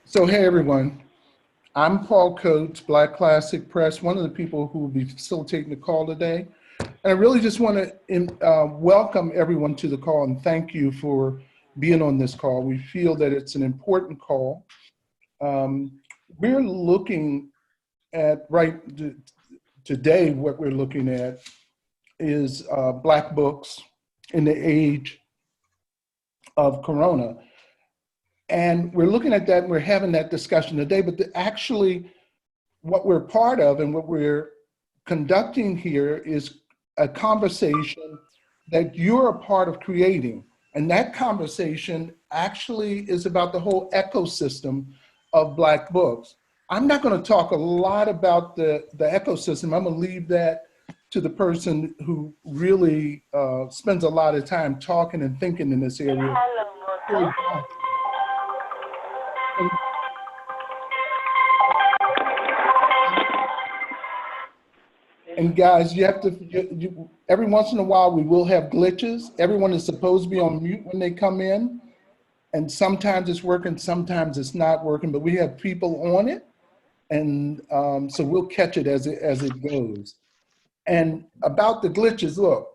So, hey everyone, I'm Paul Coates, Black Classic Press, one of the people who will be facilitating the call today. And I really just want to welcome everyone to the call and thank you for being on this call. We feel that it's an important call. We're looking at, today, what we're looking at is Black books in the age of Corona. And we're looking at that and we're having that discussion today, but actually what we're part of and what we're conducting here is a conversation that you're a part of creating. And that conversation actually is about the whole ecosystem of Black books. I'm not going to talk a lot about the ecosystem. I'm going to leave that to the person who really spends a lot of time talking and thinking in this area. And guys, you have to, every once in a while, we will have glitches. Everyone is supposed to be on mute when they come in. And sometimes it's working, sometimes it's not working, but we have people on it. And so we'll catch it as it goes. And about the glitches, look,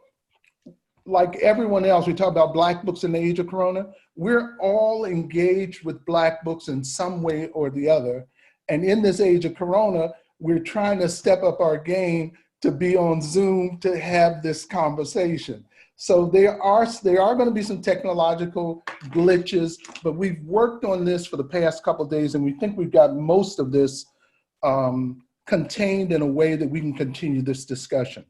like everyone else, we talk about Black books in the age of Corona. We're all engaged with Black books in some way or the other. And in this age of Corona, we're trying to step up our game to be on Zoom to have this conversation. So there are going to be some technological glitches, but we've worked on this for the past couple of days, and we think we've got most of this contained in a way that we can continue this discussion.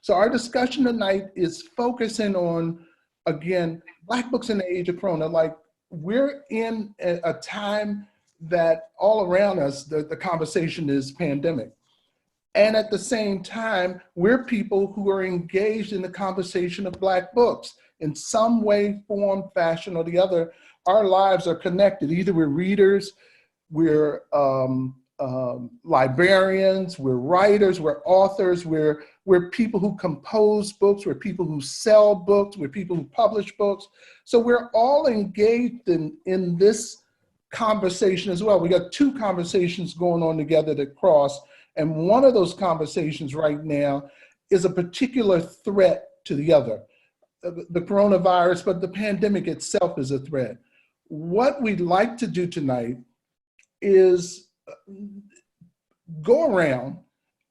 So our discussion tonight is focusing on, again, Black books in the age of Corona. Like, we're in a time that all around us, the conversation is pandemic. And at the same time, we're people who are engaged in the conversation of Black books in some way, form, fashion, or the other. Our lives are connected. Either we're readers, we're librarians, we're writers, we're authors, we're people who compose books, we're people who sell books, we're people who publish books. So we're all engaged in this conversation as well. We got two conversations going on together that cross, and one of those conversations right now is a particular threat to the other. The coronavirus, but the pandemic itself is a threat. What we'd like to do tonight is go around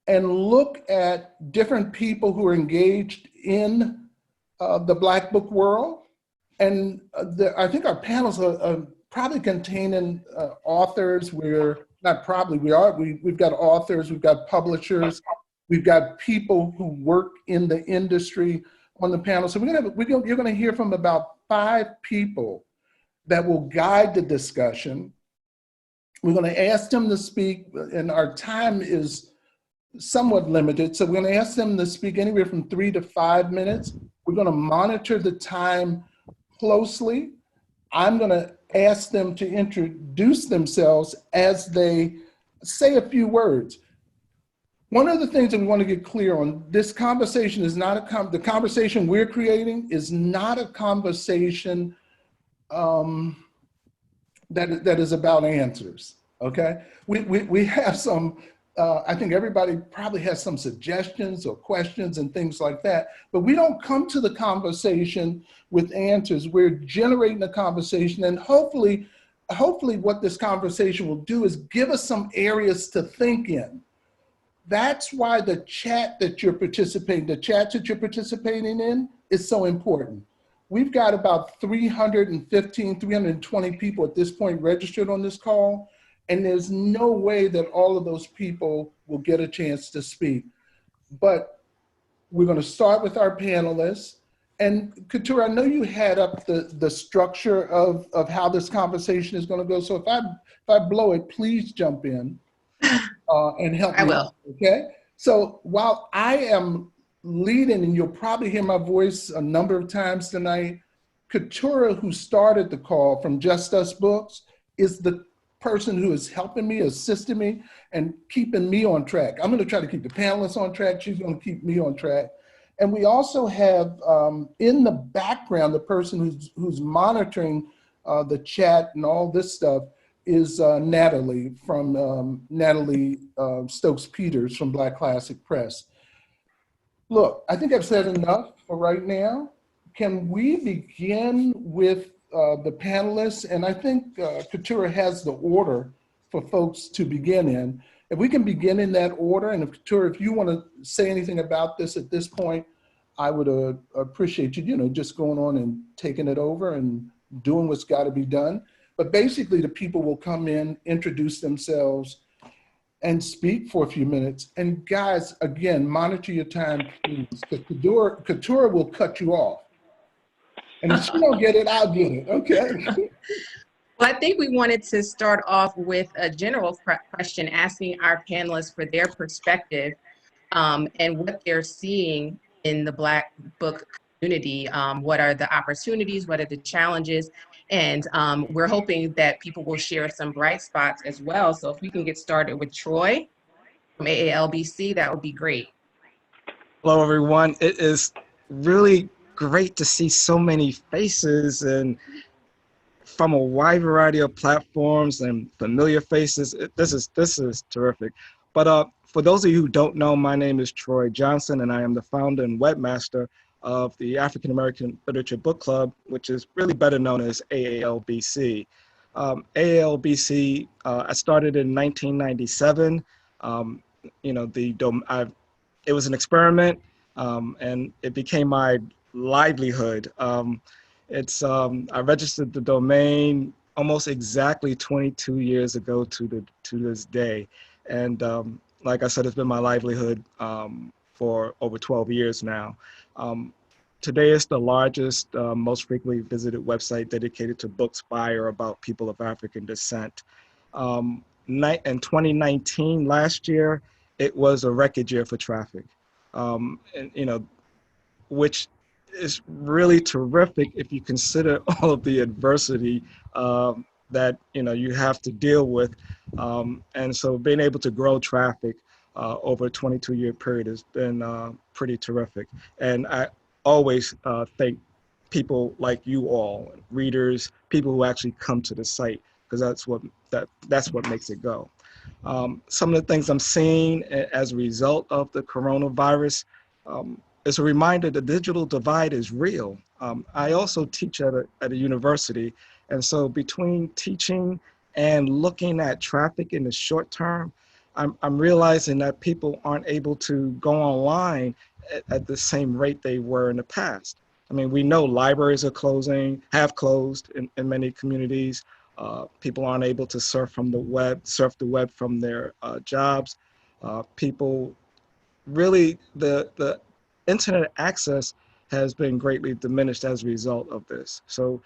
and look at different people who are engaged in the Black book world. And I think our panels are probably containing authors. We've got authors, we've got publishers, we've got people who work in the industry on the panel. So you're gonna hear from about 5 people that will guide the discussion. We're going to ask them to speak, and our time is somewhat limited, so we're going to ask them to speak anywhere from 3 to 5 minutes. We're going to monitor the time closely. I'm going to ask them to introduce themselves as they say a few words. One of the things that we want to get clear on, this conversation is not the conversation we're creating is not a conversation that is about answers, okay? We have some, I think everybody probably has some suggestions or questions and things like that, but we don't come to the conversation with answers. We're generating a conversation, and hopefully what this conversation will do is give us some areas to think in. That's why the chats that you're participating in is so important. We've got about 315, 320 people at this point registered on this call, and there's no way that all of those people will get a chance to speak. But we're going to start with our panelists. And Couture, I know you had up the structure of how this conversation is going to go. So if I blow it, please jump in and help me. I will. Okay. So while I am leading, and you'll probably hear my voice a number of times tonight, Couture, who started the call from Just Us Books, is the person who is helping me, assisting me, and keeping me on track. I'm going to try to keep the panelists on track. She's going to keep me on track. And we also have in the background, the person who's monitoring the chat and all this stuff is Natalie from Natalie Stokes Peters from Black Classic Press. Look, I think I've said enough for right now. Can we begin with the panelists? And I think Katura has the order for folks to begin in. If we can begin in that order, and if Katura, if you want to say anything about this at this point, I would appreciate you, just going on and taking it over and doing what's got to be done. But basically, the people will come in, introduce themselves, and speak for a few minutes. And guys, again, monitor your time, please, because Katura will cut you off. And if she don't get it, I'll get it, okay? Well, I think we wanted to start off with a general question, asking our panelists for their perspective and what they're seeing in the Black book community. What are the opportunities? What are the challenges? And we're hoping that people will share some bright spots as well. So if we can get started with Troy from AALBC, that would be great. Hello, everyone. It is really great to see so many faces and from a wide variety of platforms and familiar faces. This is terrific. But for those of you who don't know, my name is Troy Johnson, and I am the founder and webmaster of the African American Literature Book Club, which is really better known as AALBC. AALBC, I started in 1997. It was an experiment, and it became my livelihood. I registered the domain almost exactly 22 years ago to this day, and like I said, it's been my livelihood for over 12 years now. Today, it's the largest, most frequently visited website dedicated to books by or about people of African descent. In 2019, last year, it was a record year for traffic, which is really terrific if you consider all of the adversity that you have to deal with. And so being able to grow traffic over a 22-year period has been pretty terrific. And I always thank people like you all, readers, people who actually come to the site, because that's what makes it go. Some of the things I'm seeing as a result of the coronavirus, it's a reminder the digital divide is real. I also teach at a university, and so between teaching and looking at traffic in the short term, I'm realizing that people aren't able to go online at the same rate they were in the past. I mean, we know libraries are have closed in many communities. People aren't able to surf the web from their jobs. People really, the internet access has been greatly diminished as a result of this. So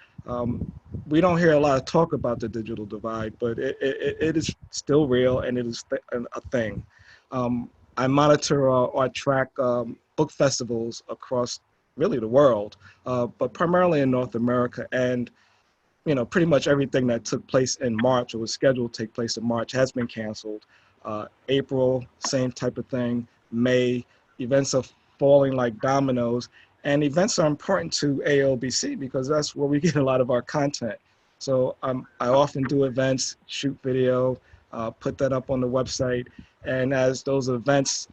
we don't hear a lot of talk about the digital divide, but it is still real, and it is a thing. I monitor or track book festivals across really the world, but primarily in North America. And pretty much everything that took place in March or was scheduled to take place in March has been canceled. April, same type of thing. May, events are falling like dominoes, and events are important to ALBC because that's where we get a lot of our content. So I often do events, shoot video, put that up on the website, and as those events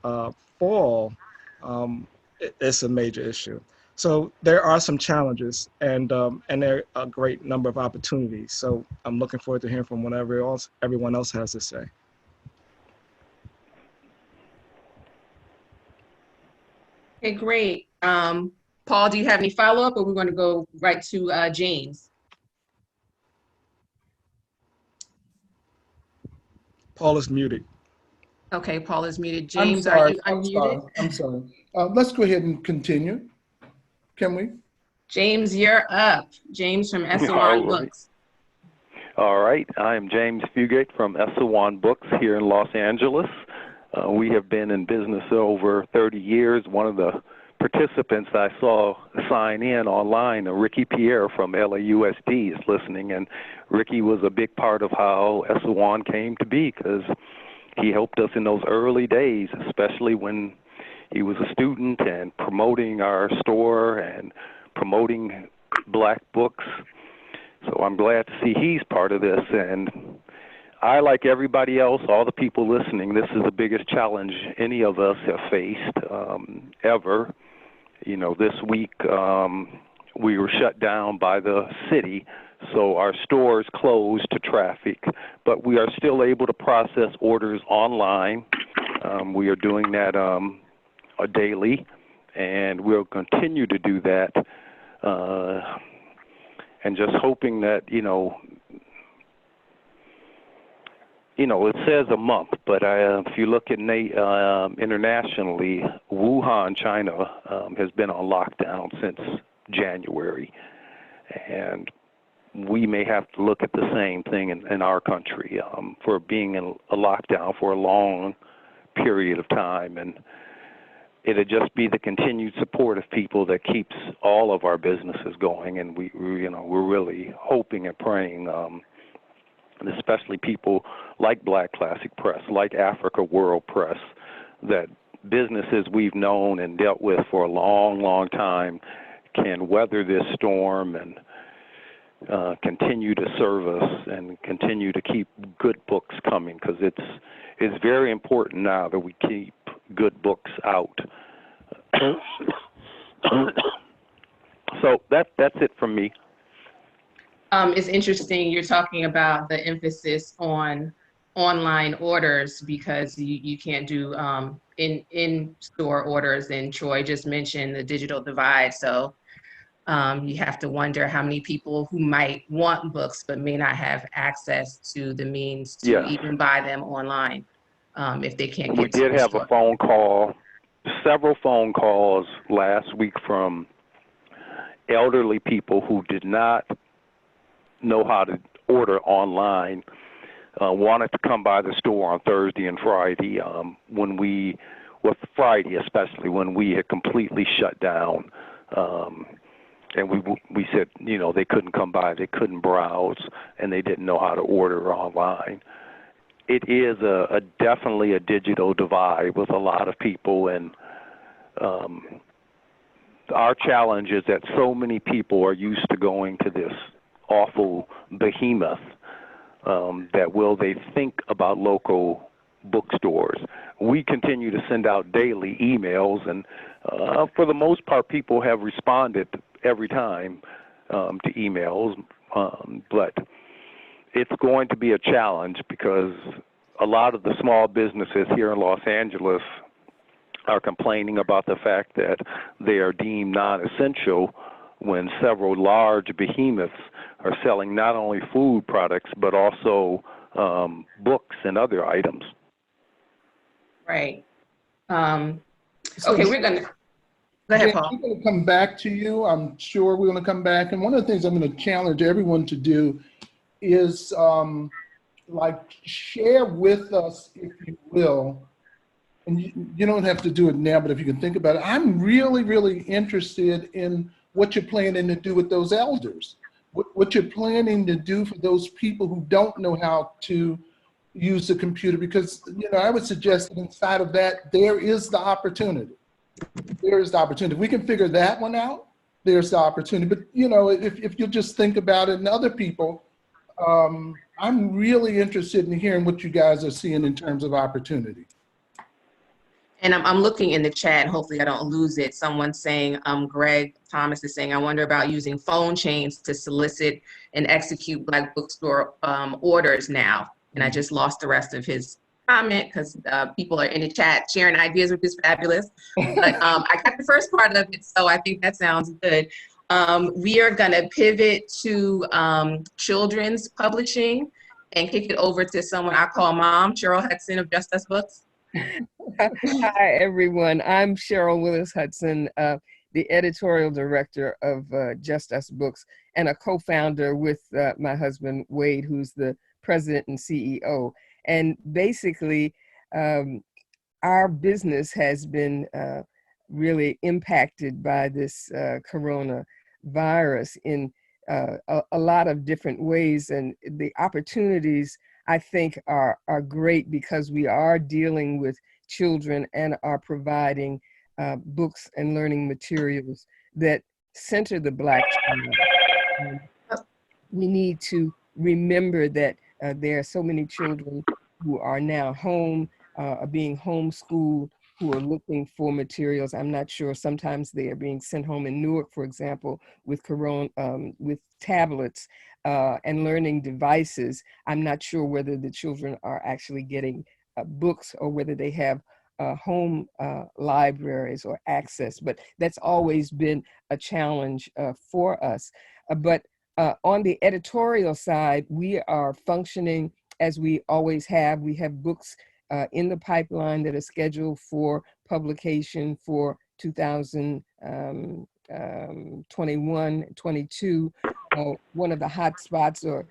fall, it's a major issue. So there are some challenges, and there are a great number of opportunities. So I'm looking forward to hearing from what everyone else has to say. Okay, great. Paul, do you have any follow-up, or we're going to go right to James? Paul is muted. Okay, Paul is muted. James, are you unmuted? I'm sorry. Let's go ahead and continue. Can we? James, you're up. James from Kassahun Books. All right. I'm James Fugate from Kassahun Books here in Los Angeles. We have been in business over 30 years. One of the participants I saw sign in online, Ricky Pierre from LAUSD, is listening. And Ricky was a big part of how Kassahun came to be because he helped us in those early days, especially when he was a student and promoting our store and promoting Black books. So I'm glad to see he's part of this. And I, like everybody else, all the people listening, this is the biggest challenge any of us have faced ever. You know, this week we were shut down by the city, so our stores closed to traffic, but we are still able to process orders online. We are doing that daily, and we'll continue to do that, and just hoping that, it says a month, but if you look at internationally, Wuhan, China, has been on lockdown since January, and we may have to look at the same thing in our country for being in a lockdown for a long period of time, and it'll just be the continued support of people that keeps all of our businesses going, and we're really hoping and praying. And especially people like Black Classic Press, like Africa World Press, that businesses we've known and dealt with for a long, long time can weather this storm and continue to serve us and continue to keep good books coming, because it's very important now that we keep good books out. So that's it from me. It's interesting you're talking about the emphasis on online orders, because you can't do in-store orders, and Troy just mentioned the digital divide. So you have to wonder how many people who might want books but may not have access to the means to even buy them online if they can't get to the store. We did have a phone call, several phone calls last week from elderly people who did not know how to order online, wanted to come by the store on Thursday and Friday, Friday especially, when we had completely shut down. And we said, they couldn't come by, they couldn't browse, and they didn't know how to order online. It is definitely a digital divide with a lot of people, and our challenge is that so many people are used to going to this awful behemoth that will they think about local bookstores. We continue to send out daily emails, and for the most part, people have responded every time to emails, but it's going to be a challenge because a lot of the small businesses here in Los Angeles are complaining about the fact that they are deemed non-essential when several large behemoths are selling not only food products but also books and other items. Right. Okay, we're going to go ahead, Paul. We're going to come back to you. I'm sure we're going to come back. And one of the things I'm going to challenge everyone to do is share with us, if you will, and you don't have to do it now, but if you can think about it, I'm really, really interested in what you're planning to do with those elders, what you're planning to do for those people who don't know how to use the computer, because I would suggest that inside of that, there is the opportunity. There is the opportunity. If we can figure that one out, there's the opportunity. But if you just think about it, and other people, I'm really interested in hearing what you guys are seeing in terms of opportunity. And I'm looking in the chat, hopefully I don't lose it. Someone's saying, Greg Thomas is saying, I wonder about using phone chains to solicit and execute Black bookstore orders now. And I just lost the rest of his comment because people are in the chat sharing ideas, which is fabulous. But I got the first part of it, so I think that sounds good. We are gonna pivot to children's publishing and kick it over to someone I call Mom, Cheryl Hudson of Just Us Books. Hi, everyone. I'm Cheryl Willis Hudson, the editorial director of Just Us Books and a co-founder with my husband, Wade, who's the president and CEO. And basically, our business has been really impacted by this coronavirus in a lot of different ways. And the opportunities, I think, are great because we are dealing with children and are providing books and learning materials that center the Black child. We need to remember that There are so many children who are now home, are being homeschooled, who are looking for materials. I'm not sure. Sometimes they are being sent home in Newark, for example, with with tablets and learning devices. I'm not sure whether the children are actually getting books or whether they have home libraries or access, but that's always been a challenge for us. But on the editorial side, we are functioning as we always have. We have books in the pipeline that are scheduled for publication for 2021, 22. One of the hot spots or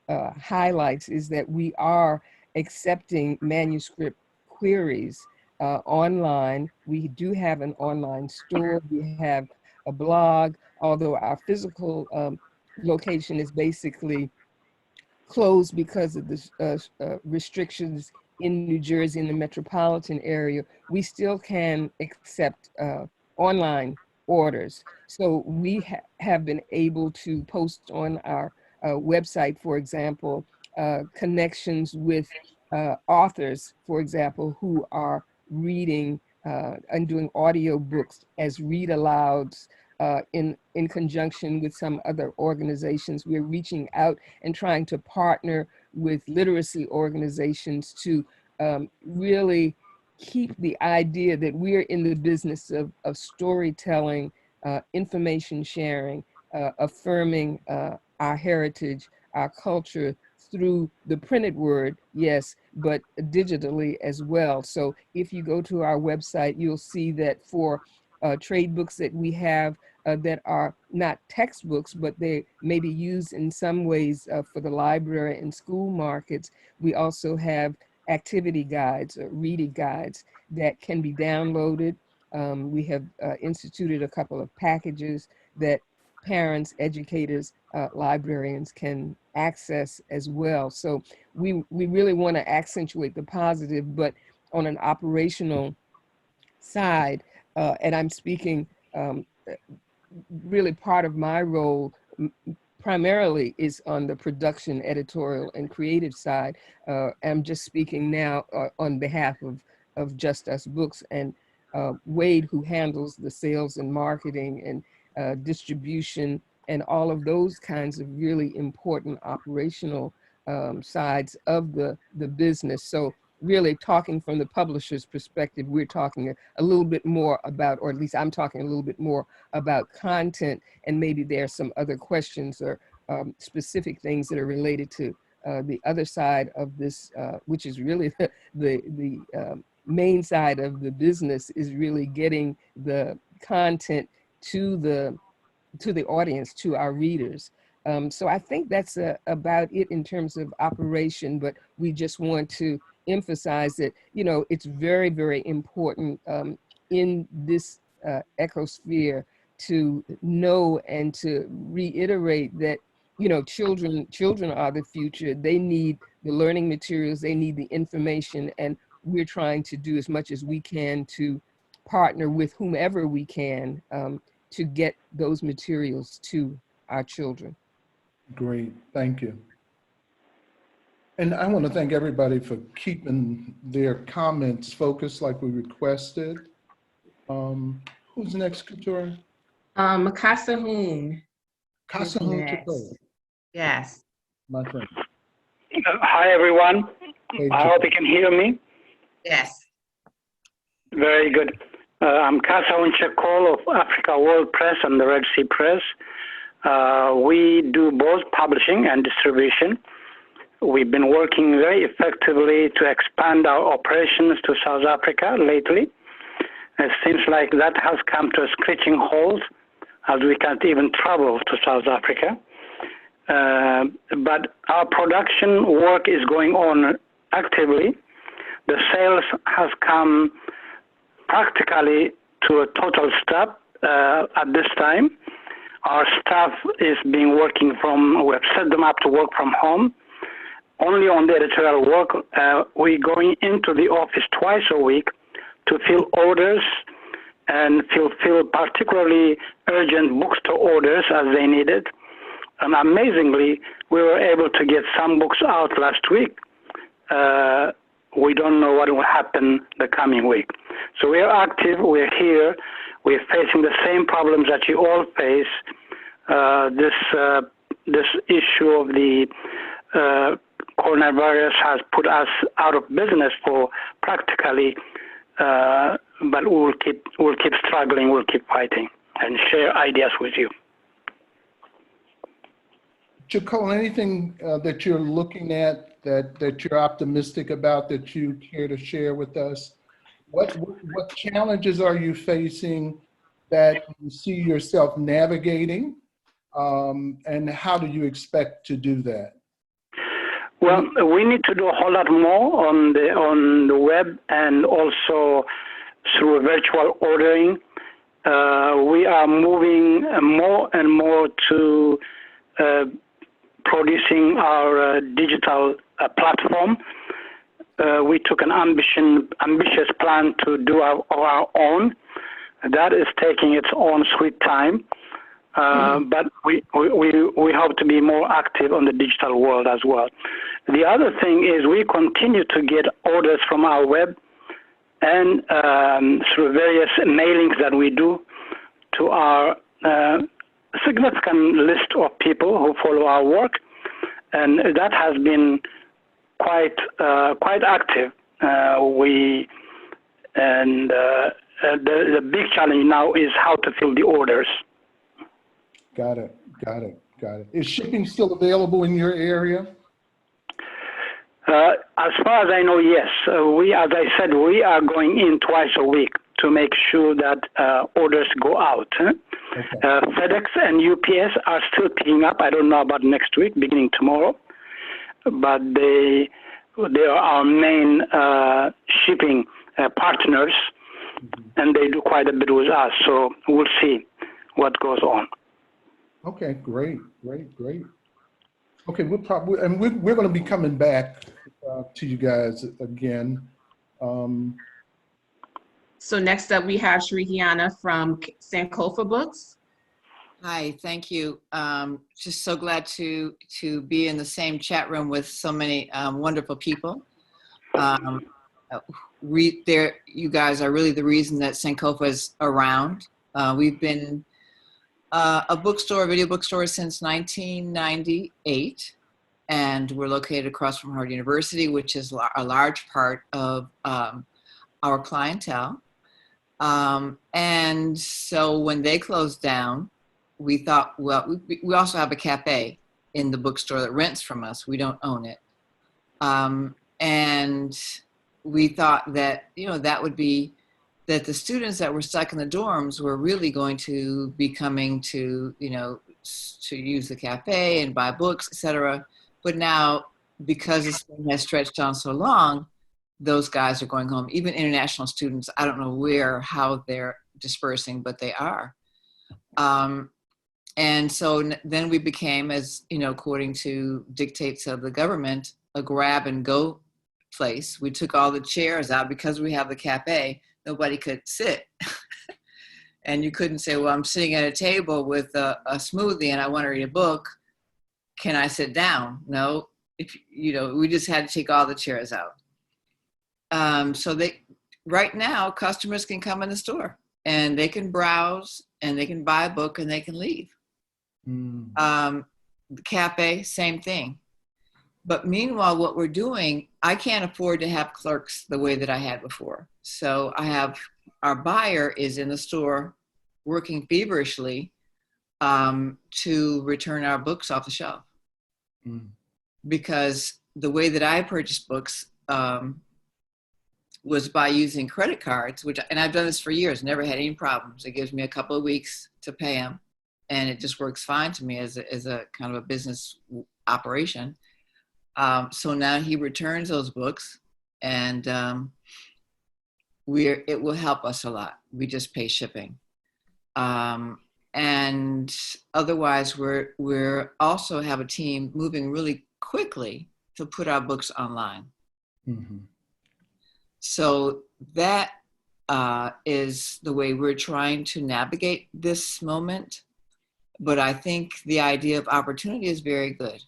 highlights is that we are accepting manuscript queries online. We do have an online store. We have a blog, although our physical location is basically closed because of the restrictions in New Jersey, in the metropolitan area. We still can accept online orders. So we have been able to post on our website, for example, connections with authors, for example, who are reading and doing audio books as read alouds in conjunction with some other organizations. We're reaching out and trying to partner with literacy organizations to really keep the idea that we're in the business of storytelling, information sharing, affirming our heritage, our culture through the printed word, yes, but digitally as well. So if you go to our website, you'll see that for trade books that we have that are not textbooks, but they may be used in some ways for the library and school markets. We also have activity guides, reading guides that can be downloaded. We have instituted a couple of packages that parents, educators, librarians can access as well. So we really want to accentuate the positive, but on an operational side, and I'm speaking really part of my role primarily is on the production, editorial, and creative side. I'm just speaking now on behalf of Just Us Books, and Wade, who handles the sales and marketing and distribution and all of those kinds of really important operational sides of the business. So really talking from the publisher's perspective, we're talking a little bit more about, or at least I'm talking a little bit more about content, and maybe there are some other questions or specific things that are related to the other side of this, which is really the main side of the business, is really getting the content to the audience, to our readers. So I think that's about it in terms of operation, but we just want to emphasize that, you know, it's very, very important in this ecosphere to know and to reiterate that, you know, children are the future. They need the learning materials, they need the information, and we're trying to do as much as we can to partner with whomever we can to get those materials to our children. Great, thank you. And I want to thank everybody for keeping their comments focused like we requested. Who's next, Couture? Kassahun. Kassahun Next. Checole, Yes. my friend. Hi, everyone. Hey, I hope you can hear me. Yes. Very good. I'm Kassahun Checole of Africa World Press and the Red Sea Press. We do both publishing and distribution. We've been working very effectively to expand our operations to South Africa lately. It seems like that has come to a screeching halt as we can't even travel to South Africa. But our production work is going on actively. The sales has come practically to a total stop at this time. Our staff is working from, we've set them up to work from home. Only on the editorial work, we're going into the office twice a week to fill orders and fulfill particularly urgent bookstore orders as they need it. And amazingly, we were able to get some books out last week. We don't know what will happen the coming week. So we're active, we're here, we're facing the same problems that you all face. This issue of the coronavirus has put us out of business for practically, but we'll keep struggling, we'll keep fighting and share ideas with you. Checole, anything that you're looking at that you're optimistic about that you care to share with us? What challenges are you facing that you see yourself navigating, and how do you expect to do that? Well, we need to do a whole lot more on the web and also through virtual ordering. We are moving more and more to producing our digital platform. We took an ambitious plan to do our own. That is taking its own sweet time, but we hope to be more active on the digital world as well. The other thing is we continue to get orders from our web and through various mailings that we do to our significant list of people who follow our work, and that has been quite active. The big challenge now is how to fill the orders. Got it. Is shipping still available in your area? As far as I know, yes. As I said, we are going in twice a week to make sure that orders go out. Okay. FedEx and UPS are still picking up. I don't know about next week, beginning tomorrow, but they are our main shipping partners, and they do quite a bit with us. So we'll see what goes on. Okay, great. Okay, we're going to be coming back to you guys again. So next up, we have Shirikiana from Sankofa Books. Hi, thank you. Just so glad to be in the same chat room with so many wonderful people. You guys are really the reason that Sankofa is around. We've been a video bookstore since 1998, and we're located across from Harvard University, which is a large part of our clientele. And so when they closed down, we thought, well, we also have a cafe in the bookstore that rents from us. We don't own it. And we thought that, that would be, that the students that were stuck in the dorms were really going to be coming to, to use the cafe and buy books, etc. But now, because this thing has stretched on so long, those guys are going home. Even international students, I don't know how they're dispersing, but they are. And so then we became, as according to dictates of the government, a grab and go place. We took all the chairs out because we have the cafe. Nobody could sit. And you couldn't say, well, I'm sitting at a table with a smoothie and I want to read a book. Can I sit down? No, we just had to take all the chairs out. So right now, customers can come in the store and they can browse and they can buy a book and they can leave. The cafe, same thing. But meanwhile, what we're doing, I can't afford to have clerks the way that I had before. So our buyer is in the store working feverishly to return our books off the shelf. Because the way that I purchased books was by using credit cards, and I've done this for years, never had any problems. It gives me a couple of weeks to pay them, and it just works fine to me as a kind of a business operation. So now he returns those books, and it will help us a lot. We just pay shipping. And otherwise, we're also have a team moving really quickly to put our books online. So that is the way we're trying to navigate this moment. but I think the idea of opportunity is very good.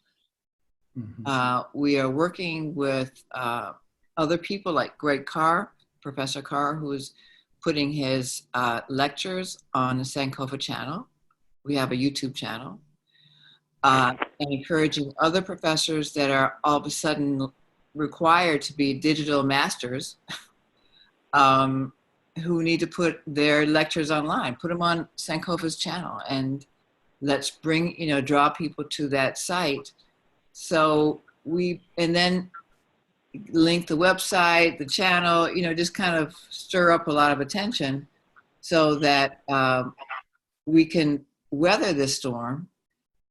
We are working with other people like Greg Carr, Professor Carr, who is putting his lectures on the Sankofa channel. We have a YouTube channel. And encouraging other professors that are all of a sudden required to be digital masters who need to put their lectures online, put them on Sankofa's channel, and let's bring, draw people to that site. So and then link the website, the channel, just kind of stir up a lot of attention so that we can weather this storm.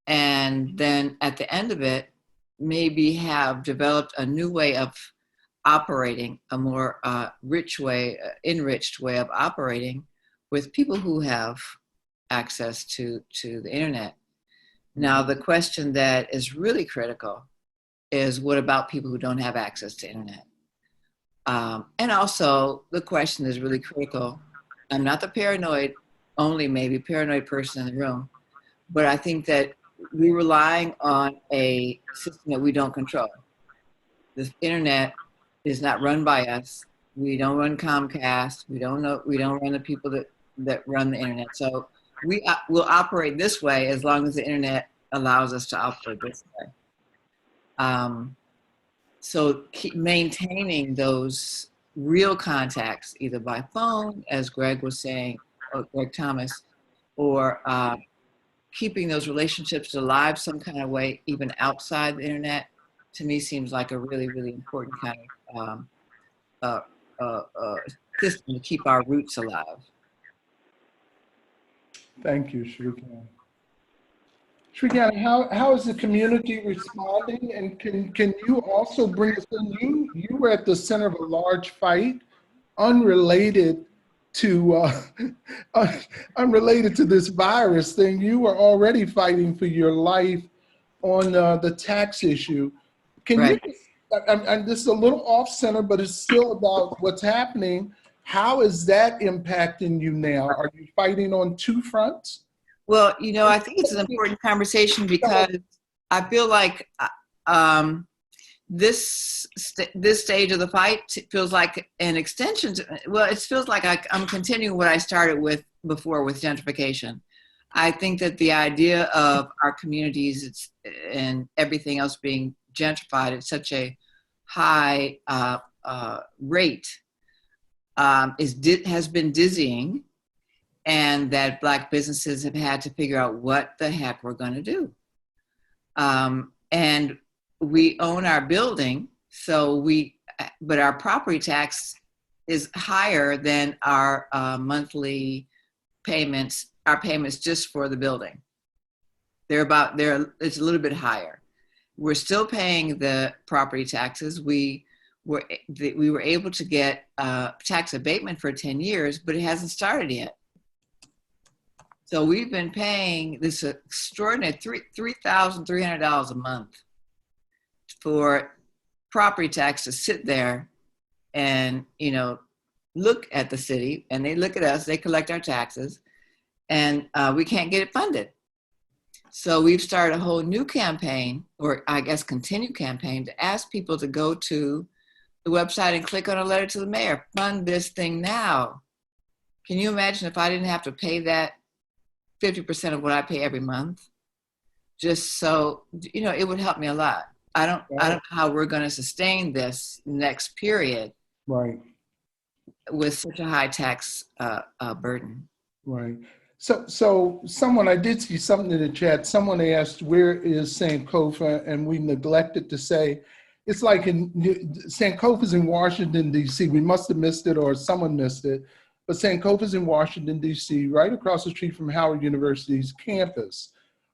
And then at the end of it, maybe have developed a new way of operating, a more enriched way of operating with people who have access to the internet. Now, the question that is really critical is, what about people who don't have access to internet? And also the question is really critical. I'm not the paranoid person in the room, but I think that we're relying on a system that we don't control. The internet is not run by us. We don't run Comcast. We don't run the people that run the internet. So we will operate this way as long as the internet allows us to operate this way. So keep maintaining those real contacts, either by phone, as Greg was saying, or Greg Thomas, or keeping those relationships alive some kind of way, even outside the internet, to me seems like a really, really important kind of system to keep our roots alive. Thank you, Shirikiana. Shirikiana, how is the community responding? And can you also bring us in? You were at the center of a large fight, unrelated to this virus thing. You were already fighting for your life on the tax issue. Can Right. you? And this is a little off center, but it's still about what's happening. How is that impacting you now? Are you fighting on two fronts? Well, I think it's an important conversation because I feel like this stage of the fight feels like an extension. It feels like I'm continuing what I started with before with gentrification. I think that the idea of our communities and everything else being gentrified at such a high rate has been dizzying, and that Black businesses have had to figure out what the heck we're going to do. And we own our building, but our property tax is higher than our monthly payments, our payments just for the building. It's a little bit higher. We're still paying the property taxes. We were able to get tax abatement for 10 years, but it hasn't started yet. So we've been paying this extraordinary $3,300 a month for property tax to sit there and, look at the city, and they look at us, they collect our taxes, and we can't get it funded. So we've started a whole new campaign, or I guess continued campaign, to ask people to go to the website and click on a letter to the mayor, fund this thing now. Can you imagine if I didn't have to pay that 50% of what I pay every month? Just so, it would help me a lot. I don't know how we're going to sustain this next period, right, with such a high tax burden. Right. So someone, I did see something in the chat. Someone asked, where is Sankofa? And we neglected to say, it's like Sankofa's in Washington, D.C. We must have missed it, or someone missed it. But Sankofa's in Washington, D.C., right across the street from Howard University's campus.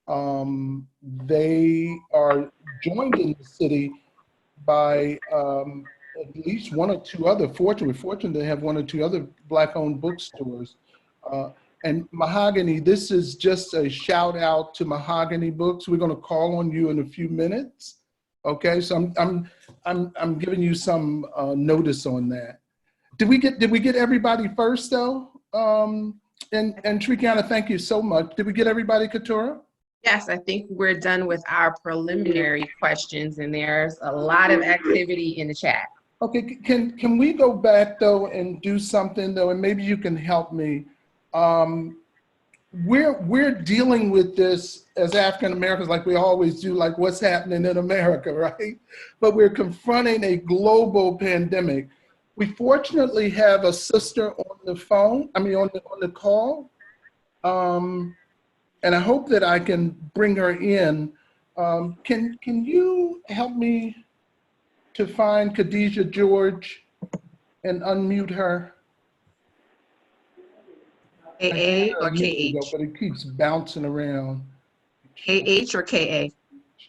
They are joined in the city by at least one or two other, fortunate to have one or two other Black-owned bookstores. And Mahogany, this is just a shout out to Mahogany Books. We're going to call on you in a few minutes. Okay, so I'm giving you some notice on that. Did we get everybody first though? And Shirikiana, thank you so much. Did we get everybody, Katura? Yes, I think we're done with our preliminary questions, and there's a lot of activity in the chat. Okay, can we go back though and do something though, and maybe you can help me. We're dealing with this as African Americans like we always do, like what's happening in America, right? But we're confronting a global pandemic. We fortunately have a sister on the phone, on the call. And I hope that I can bring her in. Can you help me to find Khadijah George and unmute her? KA or KH? But it keeps bouncing around. KH or KA?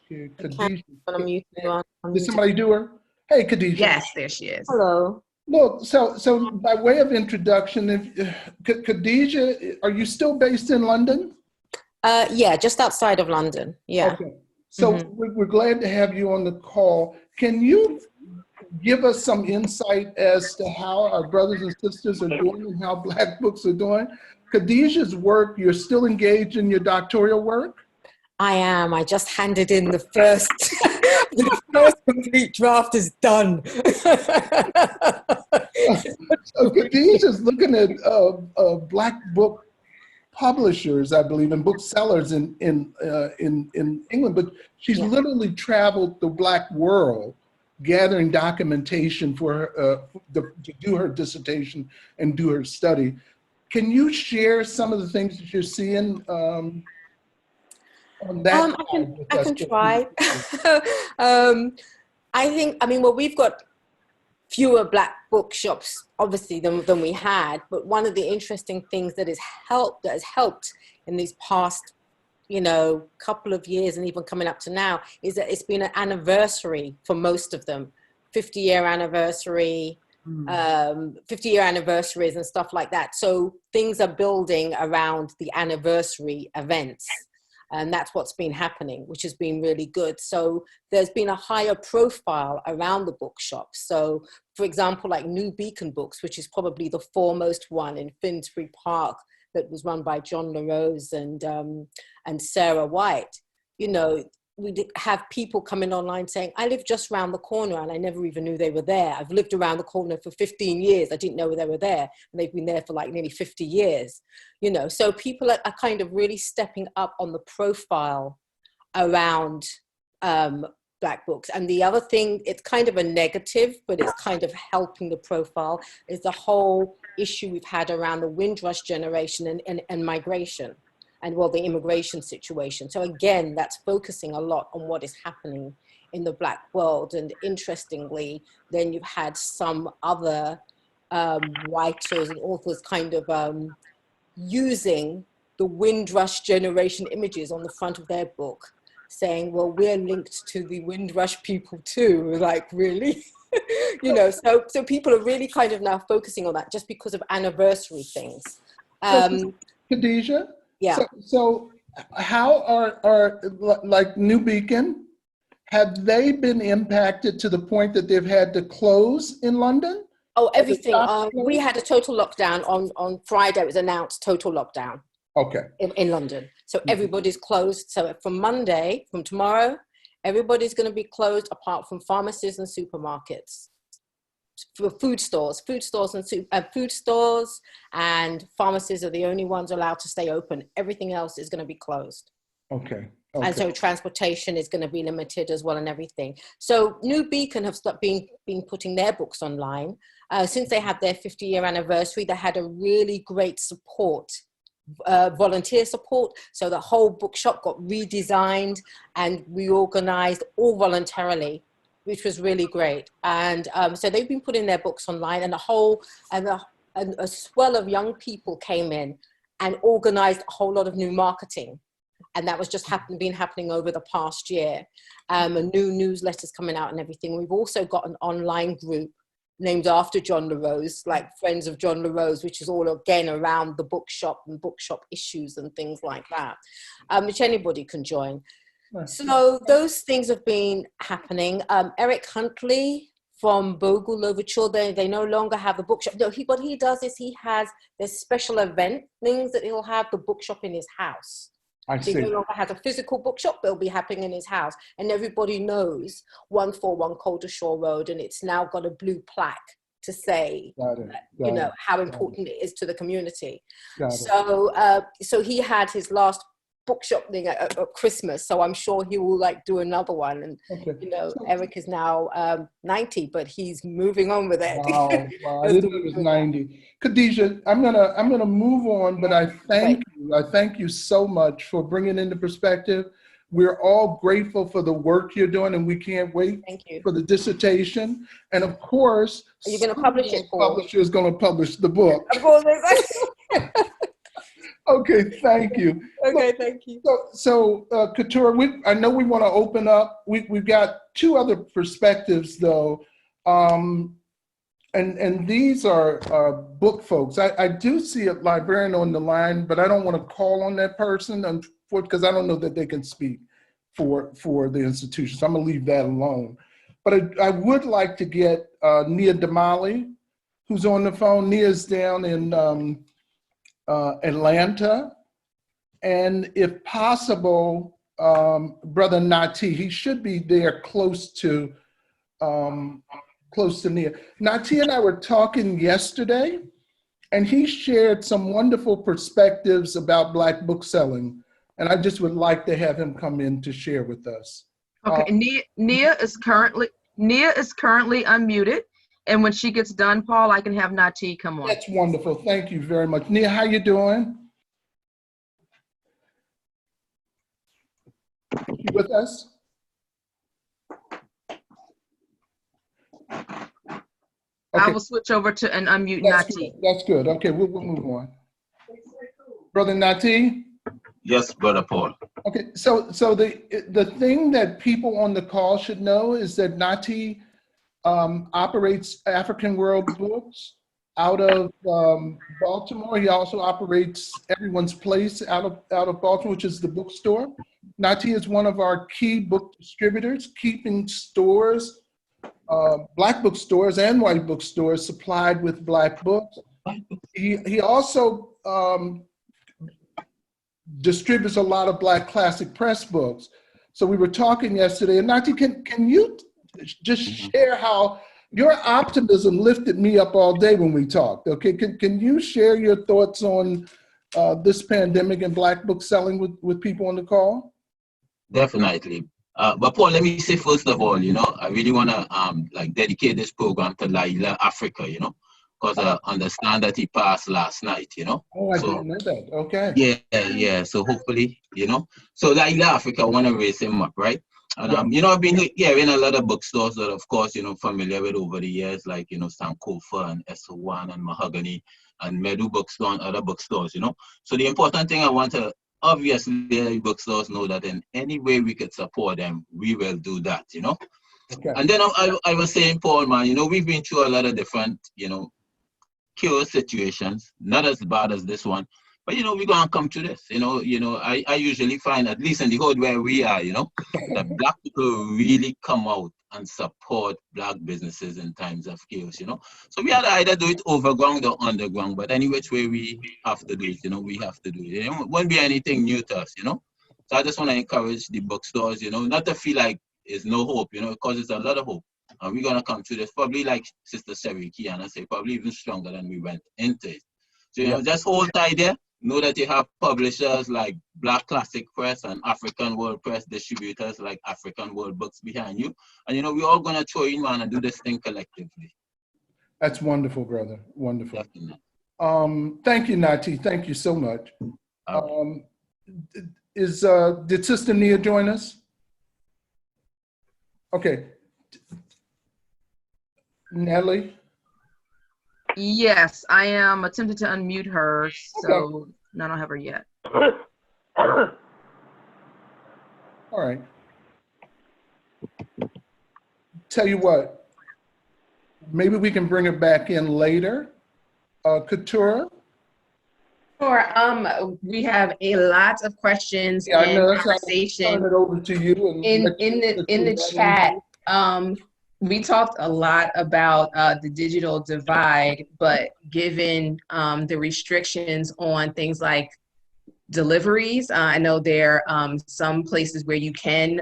Khadijah. Unmute you. Did somebody do her? Hey, Khadijah. Yes, there she is. Hello. Look, so by way of introduction, Khadijah, are you still based in London? Yeah, just outside of London. Yeah. Okay. So we're glad to have you on the call. Can you give us some insight as to how our brothers and sisters are doing and how Black books are doing? Khadijah's work, you're still engaged in your doctoral work? I am. I just handed in the first, the first complete draft is done. So Khadijah's looking at Black book publishers, I believe, and booksellers in England, but she's literally traveled the Black world gathering documentation for to do her dissertation and do her study. Can you share some of the things that you're seeing on that? I can try. Well, we've got fewer Black bookshops, obviously, than we had. But one of the interesting things that has helped in these past, couple of years and even coming up to now is that it's been an anniversary for most of them, 50-year anniversary, 50-year anniversaries and stuff like that. So things are building around the anniversary events. And that's what's been happening, which has been really good. So there's been a higher profile around the bookshops. So for example, like New Beacon Books, which is probably the foremost one in Finsbury Park that was run by John LaRose and Sarah White. We have people coming online saying, I live just around the corner and I never even knew they were there. I've lived around the corner for 15 years. I didn't know they were there. And they've been there for like nearly 50 years. So people are kind of really stepping up on the profile around Black books. And the other thing, it's kind of a negative, but it's kind of helping the profile, is the whole issue we've had around the Windrush generation and migration. And the immigration situation. So again, that's focusing a lot on what is happening in the Black world. And interestingly, then you've had some other writers and authors kind of using the Windrush generation images on the front of their book, saying, well, we're linked to the Windrush people too. Like, really? So people are really kind of now focusing on that just because of anniversary things. Khadijah? Yeah. So how are like New Beacon, have they been impacted to the point that they've had to close in London? Oh, everything. We had a total lockdown on Friday. It was announced total lockdown. Okay. In London. So everybody's closed. So from tomorrow, everybody's going to be closed apart from pharmacies and supermarkets. For food stores and pharmacies are the only ones allowed to stay open. Everything else is going to be closed. Okay. And so transportation is going to be limited as well and everything. So New Beacon have been putting their books online. Since they had their 50-year anniversary, they had a really great support, volunteer support. So the whole bookshop got redesigned and reorganized all voluntarily, which was really great. And so they've been putting their books online, and a swell of young people came in and organized a whole lot of new marketing. And that was just been happening over the past year. And new newsletters coming out and everything. We've also got an online group named after John LaRose, like Friends of John LaRose, which is all again around the bookshop and bookshop issues and things like that, which anybody can join. So those things have been happening. Eric Huntley from Bogle Overture. They no longer have the bookshop. No, what he does is there's special event things that he'll have the bookshop in his house. I So he see. no longer has a physical bookshop, but it'll be happening in his house. And everybody knows 141 Calder Shore Road, and it's now got a blue plaque to say, Got it. you know, how important it is to the community. So he had his last bookshop thing at Christmas, so I'm sure he will like do another one. And you know, Eric is now 90, but he's moving on with it. Wow. I didn't know he was 90. Khadijah, I'm gonna move on, but I thank you so much for bringing into perspective. We're all grateful for the work you're doing, and we can't wait for the dissertation. And of course, are you going to publish it? Publisher is going to publish the book. Of course. Okay, thank you. Okay, thank you. So Keturah, I know we want to open up. We've got two other perspectives, though, and these are book folks. I do see a librarian on the line, but I don't want to call on that person because I don't know that they can speak for the institution. So I'm going to leave that alone. But I would like to get Nia Damali, who's on the phone. Nia's down in Atlanta, and if possible, Brother Nati, he should be there close to Nia. Nati and I were talking yesterday, and he shared some wonderful perspectives about Black book selling, and I just would like to have him come in to share with us. Okay, Nia is currently unmuted. And when she gets done, Paul, I can have Nati come on. That's wonderful. Thank you very much. Nia, how you doing? You with us? Okay. I will switch over to and unmute Nati. That's good. Okay, we'll move on. Brother Nati? Yes, Brother Paul. Okay, so the thing that people on the call should know is that Nati operates African World Books out of Baltimore. He also operates Everyone's Place out of Baltimore, which is the bookstore. Nati is one of our key book distributors, keeping stores, Black bookstores and white bookstores supplied with Black books. He also distributes a lot of Black classic press books. So we were talking yesterday, and Nati, can you just share how your optimism lifted me up all day when we talked? Okay, can you share your thoughts on this pandemic and Black book selling with people on the call? Definitely. But Paul, let me say first of all, you know, I really want to like dedicate this program to Laila Africa, you know, because I understand that he passed last night, you know. Oh, I didn't know that. Okay. Yeah. So hopefully, you know, so Laila Africa, I want to raise him up, right? And you know, I've been hearing a lot of bookstores that, of course, you know, familiar with over the years, like, you know, Sankofa and SO1 and Mahogany and Medu bookstore and other bookstores, you know. So the important thing I want to obviously bookstores know that in any way we could support them, we will do that, you know. Okay. And then I was saying, Paul, man, you know, we've been through a lot of different, you know, chaos situations, not as bad as this one. But, you know, we're going to come to this. You know, I usually find, at least in the hood where we are, you know, that Black people really come out and support Black businesses in times of chaos, you know. So we had to either do it overground or underground, but any which way we have to do it, you know, we have to do it. It won't be anything new to us, you know. So I just want to encourage the bookstores, you know, not to feel like there's no hope, you know, because there's a lot of hope. And we're going to come to this, probably like Sister Shirikiana say, probably even stronger than we went into it. So, you know, just hold tight there. Know that you have publishers like Black Classic Press and African World Press, distributors like African World Books behind you. And, you know, we're all going to throw in, man, and do this thing collectively. That's wonderful, brother. Wonderful. Thank you, Nati. Thank you so much. Did Sister Nia join us? Okay. Natalie? Yes, I am attempting to unmute her, so no, I don't have her yet. All right. Tell you what, maybe we can bring her back in later. Keturah? Sure. We have a lot of questions and conversation turn it over to you in the chat. We talked a lot about the digital divide, but given the restrictions on things like deliveries, I know there are some places where you can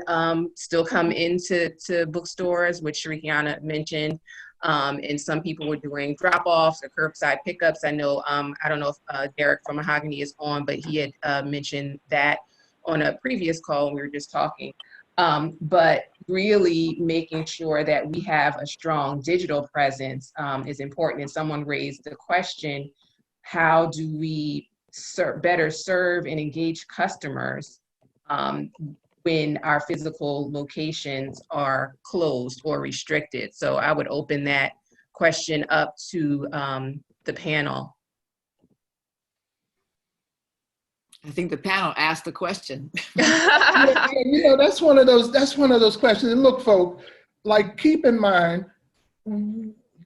still come into bookstores, which Shirikiana mentioned, and some people were doing drop-offs or curbside pickups. I know, I don't know if Derek from Mahogany is on, but he had mentioned that on a previous call. We were just talking. But really making sure that we have a strong digital presence is important. And someone raised the question, how do we better serve and engage customers when our physical locations are closed or restricted? So I would open that question up to the panel. I think the panel asked the question. Yeah, you know, that's one of those questions. And look, folks, like, keep in mind,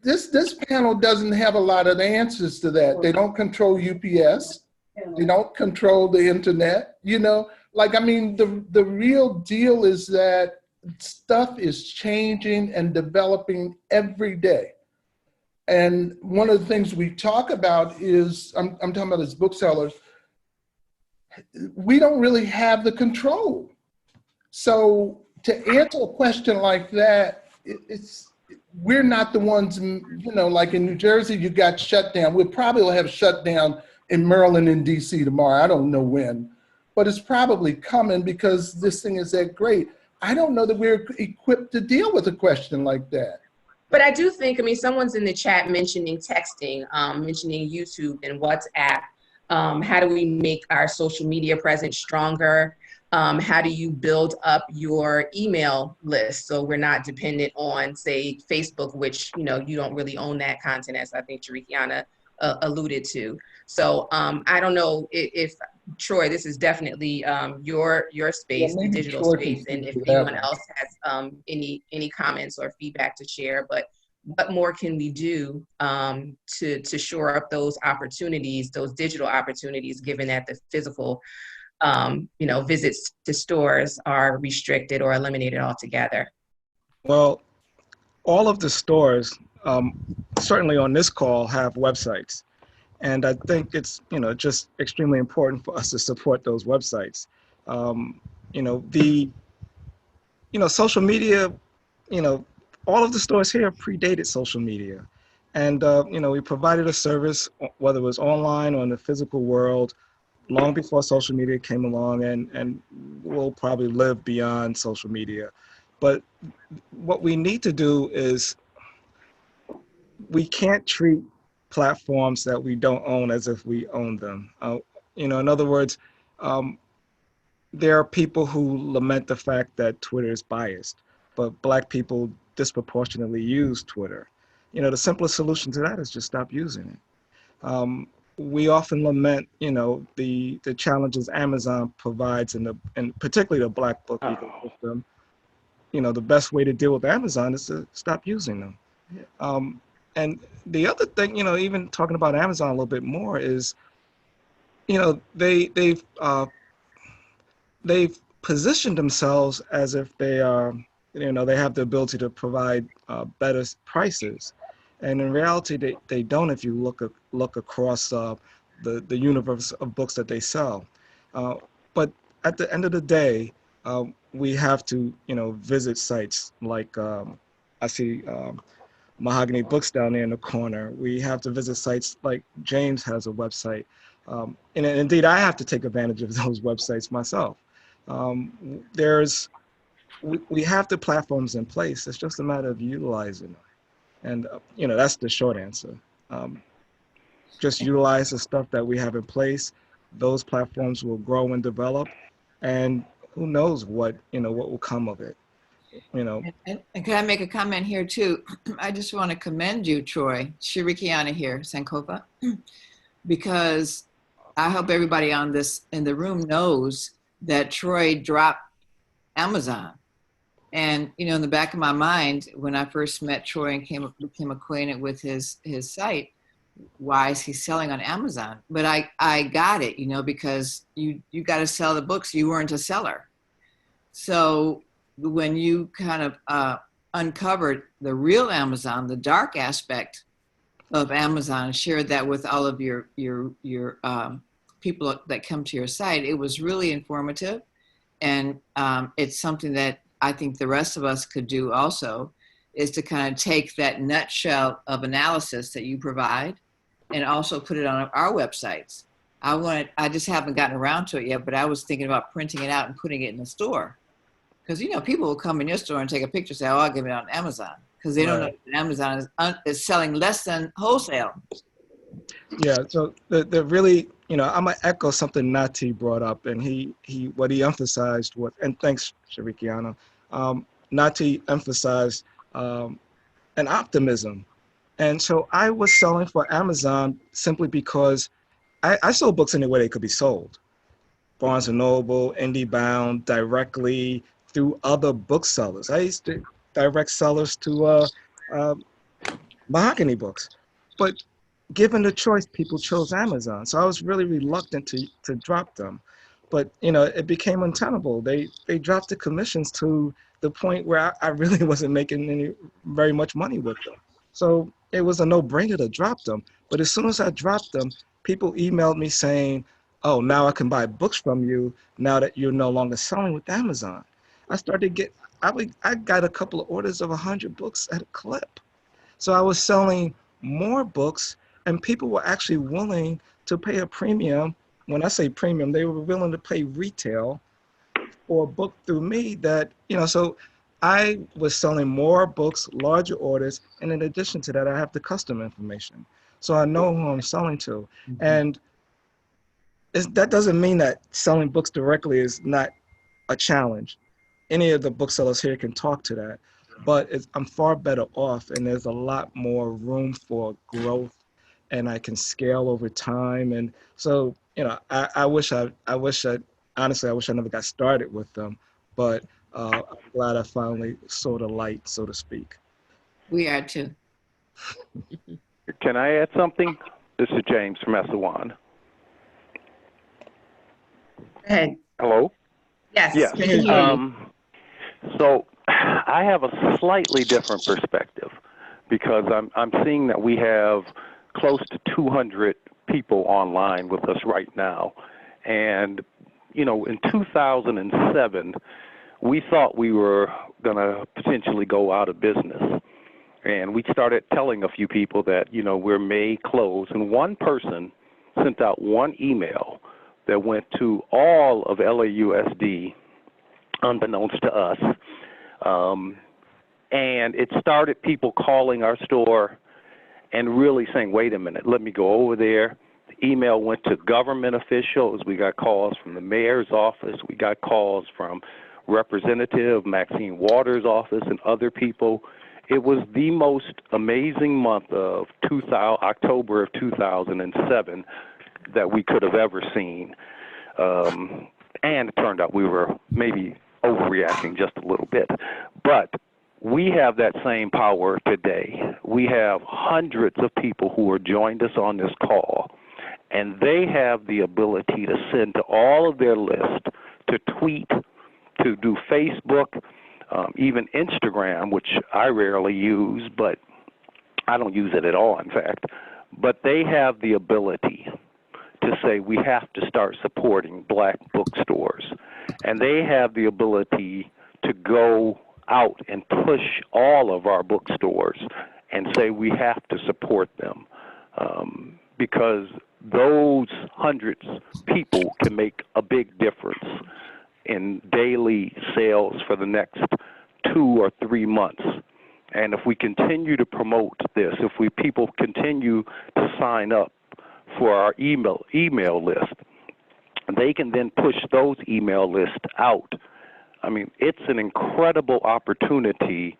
this panel doesn't have a lot of answers to that. They don't control UPS. They don't control the internet. You know, like, I mean, the real deal is that stuff is changing and developing every day. And one of the things we talk about is, I'm talking about as booksellers, we don't really have the control. So to answer a question like that, we're not the ones, you know, like in New Jersey, you got shut down. We'll probably have shut down in Maryland and DC tomorrow. I don't know when, but it's probably coming because this thing is that great. I don't know that we're equipped to deal with a question like that. But I do think, I mean, someone's in the chat mentioning texting, mentioning YouTube and WhatsApp. How do we make our social media presence stronger? How do you build up your email list so we're not dependent on, say, Facebook, which, you know, you don't really own that content, as I think Shirikiana alluded to. So I don't know if Troy, this is definitely your space, the digital space, and if anyone else has any comments or feedback to share. But what more can we do to shore up those opportunities, those digital opportunities, given that the physical you know, visits to stores are restricted or eliminated altogether? Well, all of the stores, certainly on this call, have websites. And I think it's, you know, just extremely important for us to support those websites. You know, social media, you know, all of the stores here predated social media. And, you know, we provided a service, whether it was online or in the physical world, long before social media came along, and we'll probably live beyond social media. But what we need to do is, we can't treat platforms that we don't own as if we own them. You know, in other words, there are people who lament the fact that Twitter is biased, but Black people disproportionately use Twitter. You know, the simplest solution to that is just stop using it. We often lament, you know, the challenges Amazon provides, and particularly the Black book ecosystem. You know, the best way to deal with Amazon is to stop using them. And the other thing, you know, even talking about Amazon a little bit more is, you know, they've positioned themselves as if they are, you know, they have the ability to provide better prices. And in reality, they don't, if you look across the universe of books that they sell. But at the end of the day, we have to, you know, visit sites like, I see Mahogany Books down there in the corner. We have to visit sites like James has a website. And indeed, I have to take advantage of those websites myself. We have the platforms in place. It's just a matter of utilizing them. And, you know, that's the short answer. Just utilize the stuff that we have in place. Those platforms will grow and develop, and who knows what will come of it, you know. And can I make a comment here too? I just want to commend you, Troy. Shirikiana here, Sankofa, because I hope everybody in the room knows that Troy dropped Amazon. And, you know, in the back of my mind, when I first met Troy and became acquainted with his site, why is he selling on Amazon? But I got it, you know, because you got to sell the books. You weren't a seller. So when you kind of uncovered the real Amazon, the dark aspect of Amazon, and shared that with all of your people that come to your site, it was really informative. And it's something that I think the rest of us could do also, is to kind of take that nutshell of analysis that you provide and also put it on our websites. I just haven't gotten around to it yet, but I was thinking about printing it out and putting it in the store. Because, you know, people will come in your store and take a picture and say, oh, I'll give it on Amazon. Because they don't know that Amazon is selling less than wholesale. Yeah, so the really, you know, I'm gonna echo something Nati brought up, and what he emphasized was, and thanks, Shirikiana, Nati emphasized an optimism. And so I was selling for Amazon simply because I sold books anywhere they could be sold. Barnes & Noble, IndieBound, directly through other booksellers. I used to direct sellers to mahogany books. But given the choice, people chose Amazon. So I was really reluctant to drop them. But, you know, it became untenable. They dropped the commissions to the point where I really wasn't making very much money with them. So it was a no-brainer to drop them. But as soon as I dropped them, people emailed me saying, oh, now I can buy books from you now that you're no longer selling with Amazon. I got a couple of orders of 100 books at a clip. So I was selling more books, and people were actually willing to pay a premium. When I say premium, they were willing to pay retail for a book through me that, you know, so I was selling more books, larger orders, and in addition to that, I have the customer information. So I know who I'm selling to. Mm-hmm. And that doesn't mean that selling books directly is not a challenge. Any of the booksellers here can talk to that, but I'm far better off, and there's a lot more room for growth, and I can scale over time. And so, you know, I wish I never got started with them, but I'm glad I finally saw the light, so to speak. We are too. Can I add something? This is James from Kassahun. Go ahead. Hello? Yes. Yes. We can hear you. So I have a slightly different perspective because I'm seeing that we have close to 200 people online with us right now. And, you know, in 2007, we thought we were going to potentially go out of business. And we started telling a few people that, you know, we may close. And one person sent out one email that went to all of LAUSD, unbeknownst to us. And it started people calling our store and really saying, wait a minute, let me go over there. The email went to government officials. We got calls from the mayor's office. We got calls from Representative Maxine Waters' office and other people. It was the most amazing month of October of 2007 that we could have ever seen. And it turned out we were maybe overreacting just a little bit. But we have that same power today. We have hundreds of people who are joined us on this call, and they have the ability to send to all of their list, to tweet, to do Facebook, even Instagram, which I rarely use, but I don't use it at all, in fact. But they have the ability to say we have to start supporting Black bookstores. And they have the ability to go out and push all of our bookstores and say we have to support them because those hundreds of people can make a big difference in daily sales for the next 2 or 3 months. And if we continue to promote this, if people continue to sign up for our email list, they can then push those email lists out. I mean, it's an incredible opportunity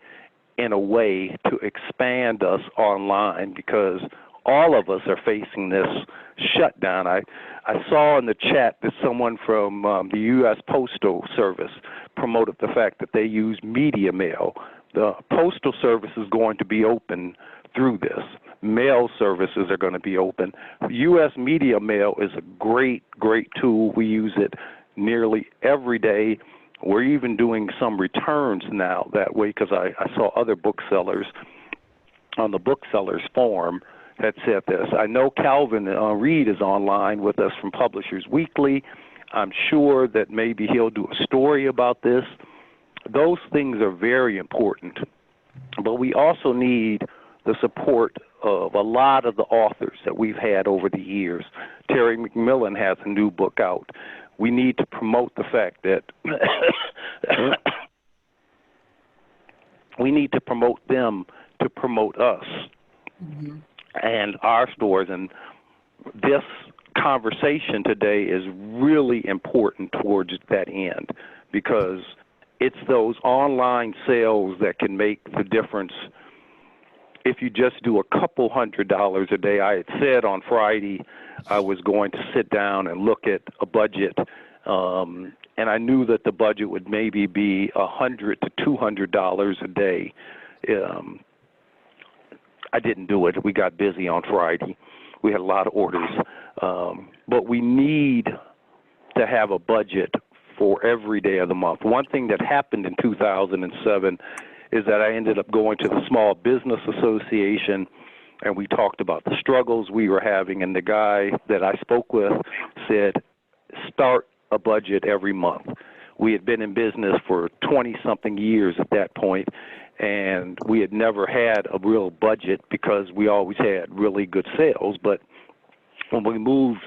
in a way to expand us online because all of us are facing this shutdown. I saw in the chat that someone from the U.S. Postal Service promoted the fact that they use media mail. The Postal Service is going to be open through this. Mail services are going to be open. U.S. media mail is a great, great tool. We use it nearly every day. We're even doing some returns now that way, because I saw other booksellers on the booksellers forum that said this. I know Calvin Reed is online with us from Publishers Weekly. I'm sure that maybe he'll do a story about this. Those things are very important. But we also need the support of a lot of the authors that we've had over the years. Terry McMillan has a new book out. We need to promote the fact that we need to promote them to promote us and our stores. And this conversation today is really important towards that end, because it's those online sales that can make the difference. If you just do a couple $100s a day, I had said on Friday I was going to sit down and look at a budget, and I knew that the budget would maybe be $100 to $200 a day. I didn't do it. We got busy on Friday. We had a lot of orders, but we need to have a budget for every day of the month. One thing that happened in 2007 is that I ended up going to the Small Business Association, and we talked about the struggles we were having, and the guy that I spoke with said, start a budget every month. We had been in business for 20-something years at that point, and we had never had a real budget because we always had really good sales. But when we moved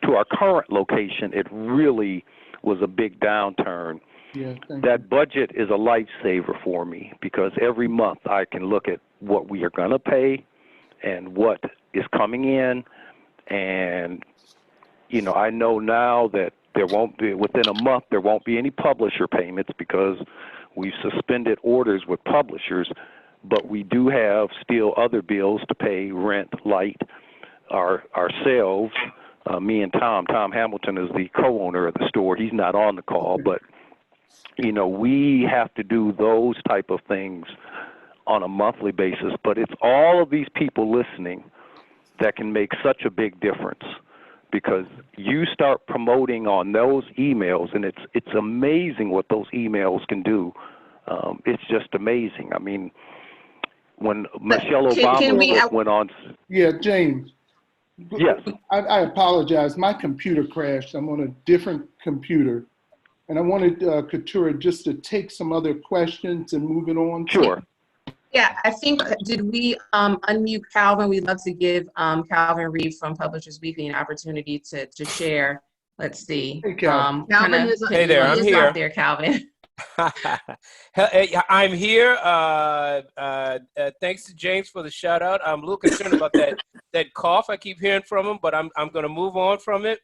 to our current location, it really was a big downturn. Yeah, that budget is a lifesaver for me, because every month I can look at what we are going to pay and what is coming in. And, you know, I know now that there won't be, within a month, there won't be any publisher payments because we've suspended orders with publishers, but we do have still other bills to pay: rent, light, ourselves. Me and Tom Hamilton is the co-owner of the store. He's not on the call, but, you know, we have to do those type of things on a monthly basis. But it's all of these people listening that can make such a big difference, because you start promoting on those emails, and it's amazing what those emails can do. It's just amazing. I mean, when Michelle Obama went on. Yeah, James. Yes. I apologize. My computer crashed. I'm on a different computer. And I wanted Katura just to take some other questions and move it on. Sure. Yeah, I think, did we unmute Calvin? We'd love to give Calvin Reed from Publishers Weekly an opportunity to share. Let's see. Hey, Calvin. Hey there, I'm here. Out there, Calvin. I'm here. Thanks to James for the shout out. I'm a little concerned about that cough I keep hearing from him, but I'm going to move on from it.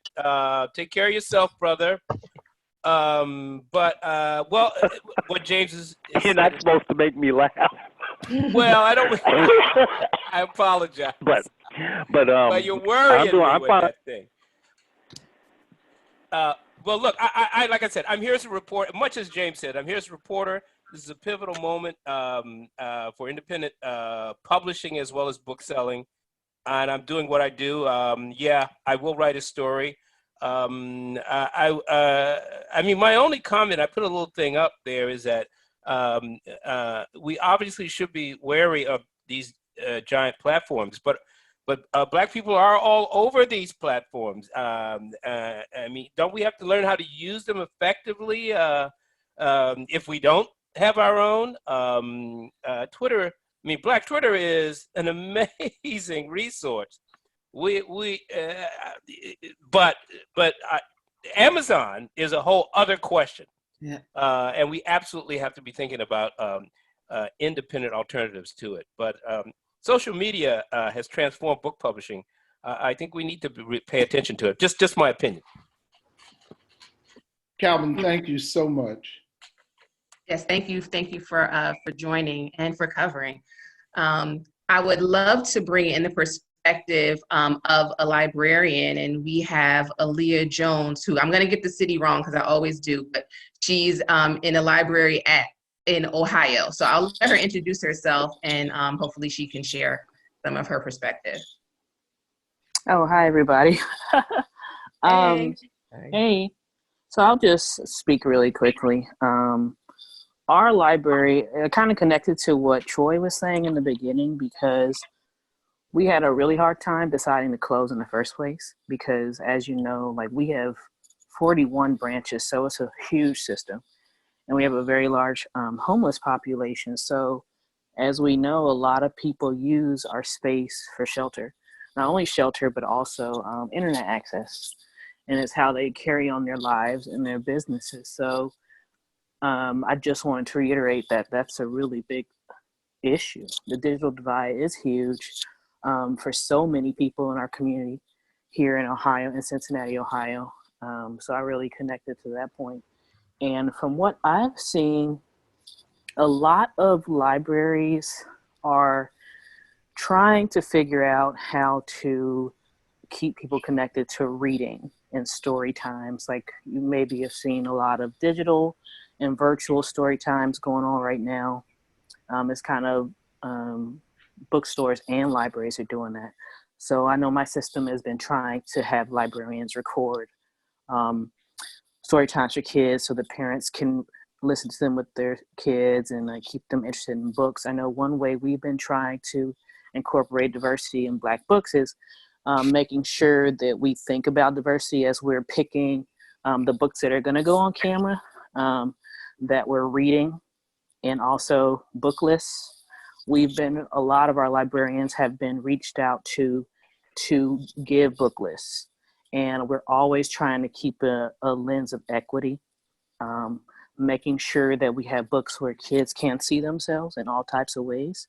Take care of yourself, brother. But what James is you're not supposed to make me laugh. Well, I don't. I apologize. But you're worrying me with that thing. Well, look, I like I said, I'm here as a reporter. Much as James said, I'm here as a reporter. This is a pivotal moment for independent publishing as well as book selling, and I'm doing what I do. Yeah, I will write a story. I mean, my only comment, I put a little thing up there, is that we obviously should be wary of these giant platforms, but Black people are all over these platforms. I mean, don't we have to learn how to use them effectively if we don't have our own? Twitter, I mean, Black Twitter is an amazing resource. But Amazon is a whole other question. Yeah. And we absolutely have to be thinking about independent alternatives to it. But social media has transformed book publishing. I think we need to pay attention to it. Just my opinion. Calvin, thank you so much. Yes, thank you for joining and for covering. I would love to bring in the perspective of a librarian, and we have Aaliyah Jones, who I'm going to get the city wrong because I always do, but she's in a library in Ohio. So I'll let her introduce herself, and hopefully she can share some of her perspective. Oh, hi, everybody. Hey. Hey. So I'll just speak really quickly. Our library kind of connected to what Troy was saying in the beginning, because we had a really hard time deciding to close in the first place, because as you know, like we have 41 branches, so it's a huge system, and we have a very large homeless population. So as we know, a lot of people use our space for shelter, not only shelter, but also internet access, and it's how they carry on their lives and their businesses. So I just wanted to reiterate that that's a really big issue. The digital divide is huge for so many people in our community here in Ohio, in Cincinnati, Ohio. So I really connected to that point. And from what I've seen, a lot of libraries are trying to figure out how to keep people connected to reading and story times. Like you maybe have seen a lot of digital and virtual story times going on right now. It's kind of bookstores and libraries are doing that. So I know my system has been trying to have librarians record story times for kids so the parents can listen to them with their kids and keep them interested in books. I know one way we've been trying to incorporate diversity in Black books is making sure that we think about diversity as we're picking the books that are going to go on camera, that we're reading, and also book lists. A lot of our librarians have been reached out to give book lists. And we're always trying to keep a lens of equity, making sure that we have books where kids can see themselves in all types of ways.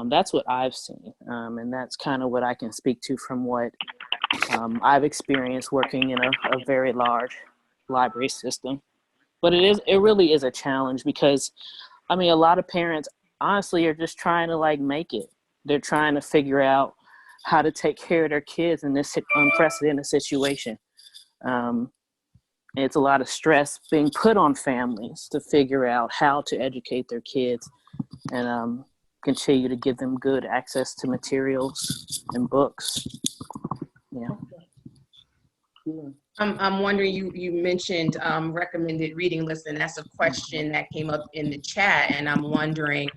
That's what I've seen. And that's kind of what I can speak to from what I've experienced working in a very large library system. But it really is a challenge because, I mean, a lot of parents honestly are just trying to like make it. They're trying to figure out how to take care of their kids in this unprecedented situation. It's a lot of stress being put on families to figure out how to educate their kids and continue to give them good access to materials and books. Yeah. I'm wondering, you mentioned recommended reading lists, and that's a question that came up in the chat, and I'm wondering,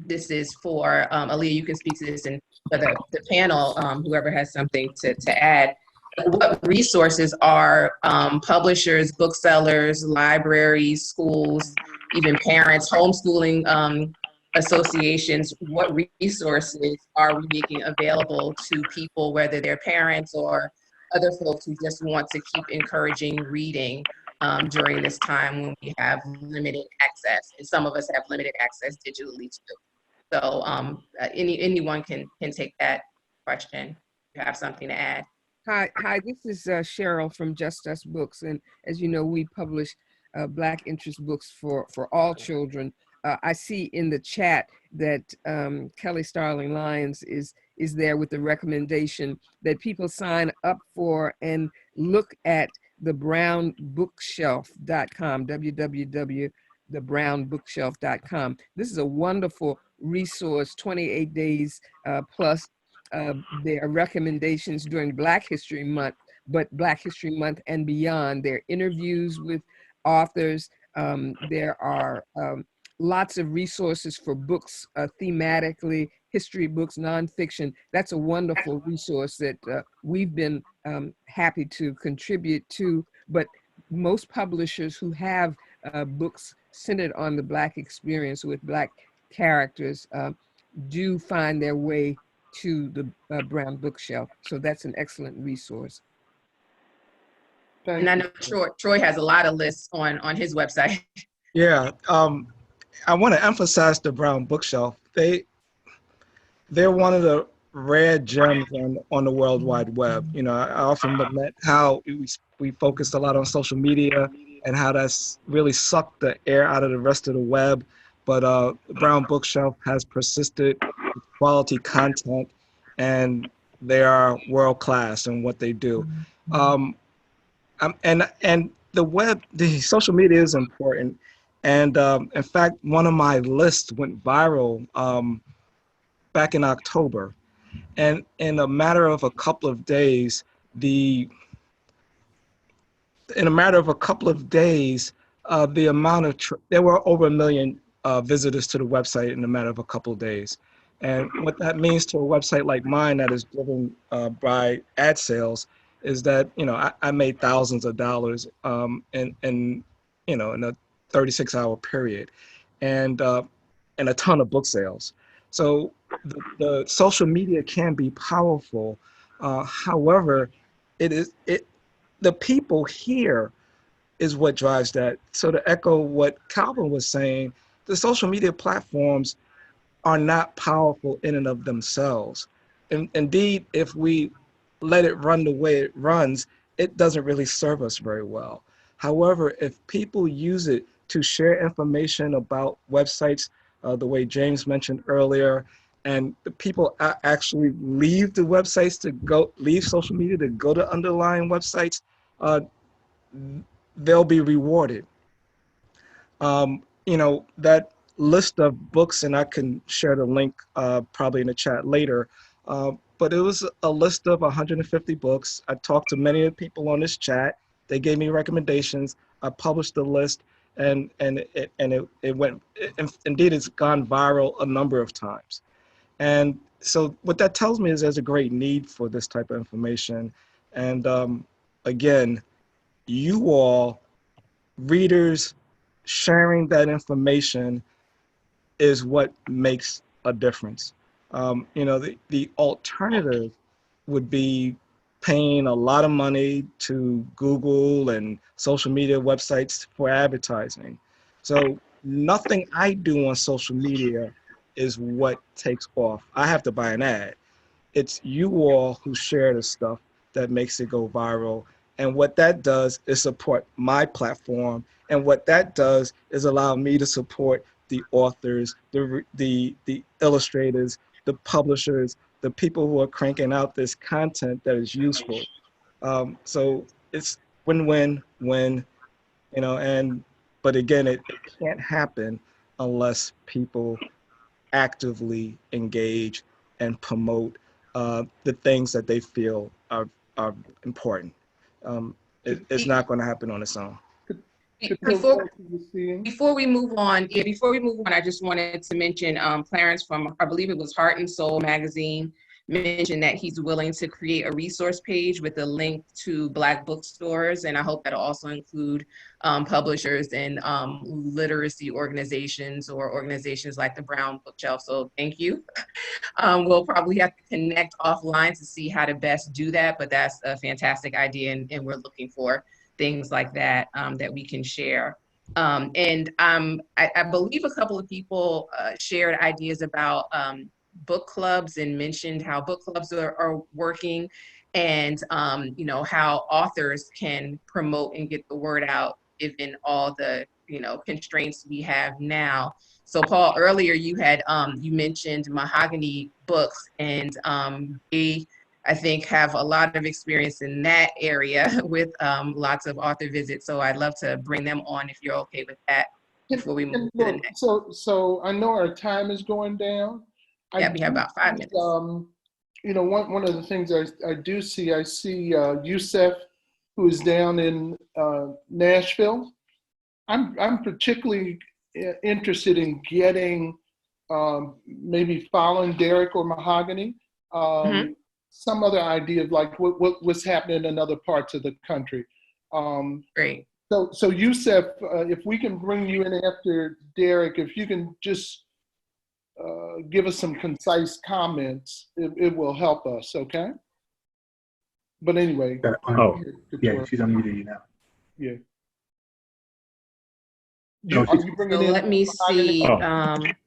this is for Aaliyah, you can speak to this, and for the panel, whoever has something to add. What resources are publishers, booksellers, libraries, schools, even parents, homeschooling associations, what resources are we making available to people, whether they're parents or other folks who just want to keep encouraging reading during this time when we have limited access, and some of us have limited access digitally too. So anyone can take that question if you have something to add. Hi, this is Cheryl from Just Us Books, and as you know, we publish Black interest books for all children. I see in the chat that Kelly Starling Lyons is there with the recommendation that people sign up for and look at the brownbookshelf.com, www.thebrownbookshelf.com. This is a wonderful resource, 28 days plus. There are recommendations during Black History Month, but Black History Month and beyond. There are interviews with authors. There are lots of resources for books thematically, history books, nonfiction. That's a wonderful resource that we've been happy to contribute to, but most publishers who have books centered on the Black experience with Black characters do find their way to the Brown Bookshelf. So that's an excellent resource. And I know Troy has a lot of lists on his website. Yeah, I want to emphasize the Brown Bookshelf. They're one of the rare gems on the World Wide Web. You know, I often lament how we focused a lot on social media and how that's really sucked the air out of the rest of the web. But the Brown Bookshelf has persisted with quality content, and they are world class in what they do. And the web, the social media is important. And in fact, one of my lists went viral back in October. And in a matter of a couple of days, the in a matter of a couple of days, the amount of, there were over 1 million visitors to the website in a matter of a couple of days. And what that means to a website like mine that is driven by ad sales is that, you know, I made thousands of dollars in you know, in a 36-hour period, and a ton of book sales. So the social media can be powerful. However, the people here is what drives that. So to echo what Calvin was saying, the social media platforms are not powerful in and of themselves. And indeed, if we let it run the way it runs, it doesn't really serve us very well. However, if people use it to share information about websites, the way James mentioned earlier, and the people actually leave the websites to go, leave social media to go to underlying websites, they'll be rewarded. You know, that list of books, and I can share the link probably in the chat later, but it was a list of 150 books. I talked to many of the people on this chat. They gave me recommendations. I published the list, and it went, indeed, it's gone viral a number of times. And so what that tells me is there's a great need for this type of information. And again, you all, readers, sharing that information is what makes a difference. You know, the alternative would be paying a lot of money to Google and social media websites for advertising. So nothing I do on social media is what takes off. I have to buy an ad. It's you all who share the stuff that makes it go viral. And what that does is support my platform. And what that does is allow me to support the authors, the illustrators, the publishers, the people who are cranking out this content that is useful. So it's win-win-win, you know, but again, it can't happen unless people actively engage and promote the things that they feel are important. It's not going to happen on its own. Before we move on, I just wanted to mention Clarence from, I believe it was Heart and Soul magazine, mentioned that he's willing to create a resource page with a link to Black bookstores, and I hope that'll also include publishers and literacy organizations or organizations like the Brown Bookshelf. So thank you. We'll probably have to connect offline to see how to best do that, but that's a fantastic idea, and we're looking for things like that that we can share. I believe a couple of people shared ideas about book clubs and mentioned how book clubs are working, and you know, how authors can promote and get the word out given all the, you know, constraints we have now. So Paul, earlier you had you mentioned Mahogany Books, and they, I think, have a lot of experience in that area with lots of author visits. So I'd love to bring them on if you're okay with that before we move to the next. So I know our time is going down. Yeah, we have about 5 minutes. You know, one of the things I see Youssef, who is down in Nashville. I'm particularly interested in getting maybe following Derek or Mahogany. Some other idea of like what's happening in other parts of the country. Great. So Youssef, if we can bring you in after Derek, if you can just give us some concise comments, it will help us, okay? But anyway. Yeah, she's unmuted you now. Yeah. Let me see.